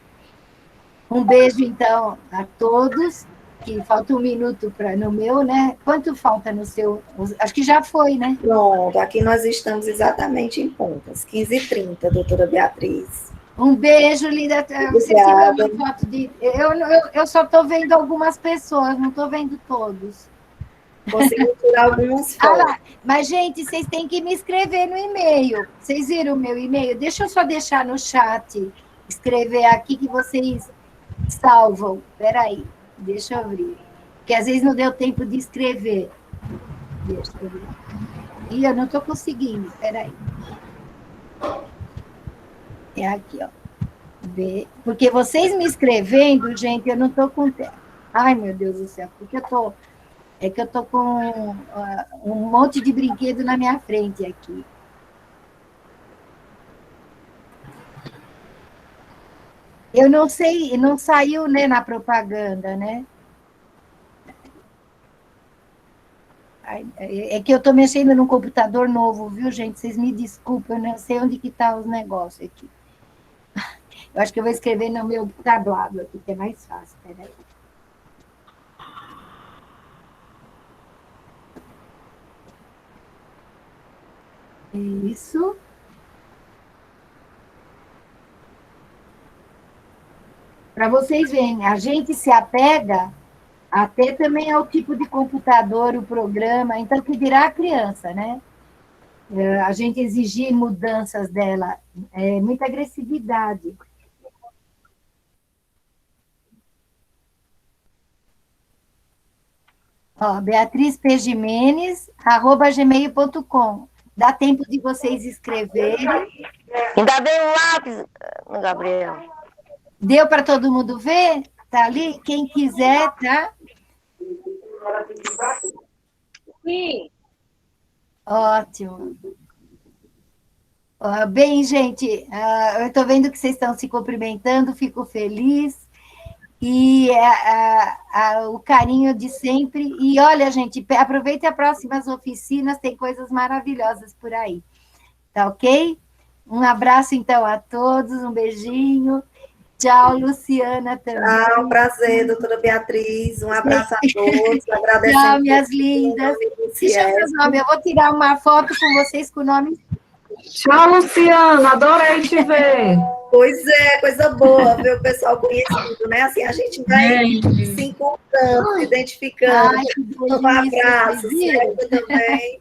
B: Um beijo, então, a todos, que falta 1 minuto no meu, né? Quanto falta no seu? Acho que já foi, né?
A: Pronto, aqui nós estamos exatamente em pontas, 15h30, doutora Beatriz.
B: Um beijo, linda. Você tirou uma foto de... Eu só estou vendo algumas pessoas, não estou vendo todos.
A: Consegui tirar algumas fotos.
B: Mas, gente, vocês têm que me escrever no e-mail. Vocês viram o meu e-mail? Deixa eu só deixar no chat, escrever aqui que vocês salvam. Espera aí, deixa eu abrir. Porque às vezes não deu tempo de escrever. Deixa eu ver. Ih, eu não estou conseguindo, espera aí. É aqui, ó. Porque vocês me escrevendo, gente, eu não estou com tempo. Ai, meu Deus do céu, porque eu estou... É que eu estou com um monte de brinquedo na minha frente aqui. Eu não sei, não saiu, né, na propaganda, né? É que eu estou mexendo num computador novo, viu, gente? Vocês me desculpem, eu não sei onde que estão os negócios aqui. Eu acho que eu vou escrever no meu tablado aqui, que é mais fácil. Peraí. Isso. Para vocês verem, a gente se apega até também ao tipo de computador, o programa, então, que dirá a criança, né? A gente exigir mudanças dela, muita agressividade. Ó, beatrizpgimenes@gmail.com. Dá tempo de vocês escreverem.
E: Ainda veio um lápis, Gabriel.
B: Deu para todo mundo ver? Tá ali? Quem quiser, tá?
E: Sim.
B: Ótimo. Bem, gente, eu estou vendo que vocês estão se cumprimentando, fico feliz. E o carinho de sempre. E olha, gente, aproveite as próximas oficinas, tem coisas maravilhosas por aí. Tá ok? Um abraço, então, a todos, um beijinho. Tchau, Luciana, também.
A: Tchau, prazer, doutora Beatriz. Um abraço a todos. Agradecendo.
B: Tchau, minhas lindas. Deixa eu ver o nome, eu vou tirar uma foto com vocês com o nome.
F: Tchau, Luciana, adorei te ver.
A: Pois é, coisa boa ver o pessoal conhecido, né? Assim, a gente vai se encontrando, se identificando.
B: Ai, que delícia,
A: Um abraço,
B: vocês viram?
A: também.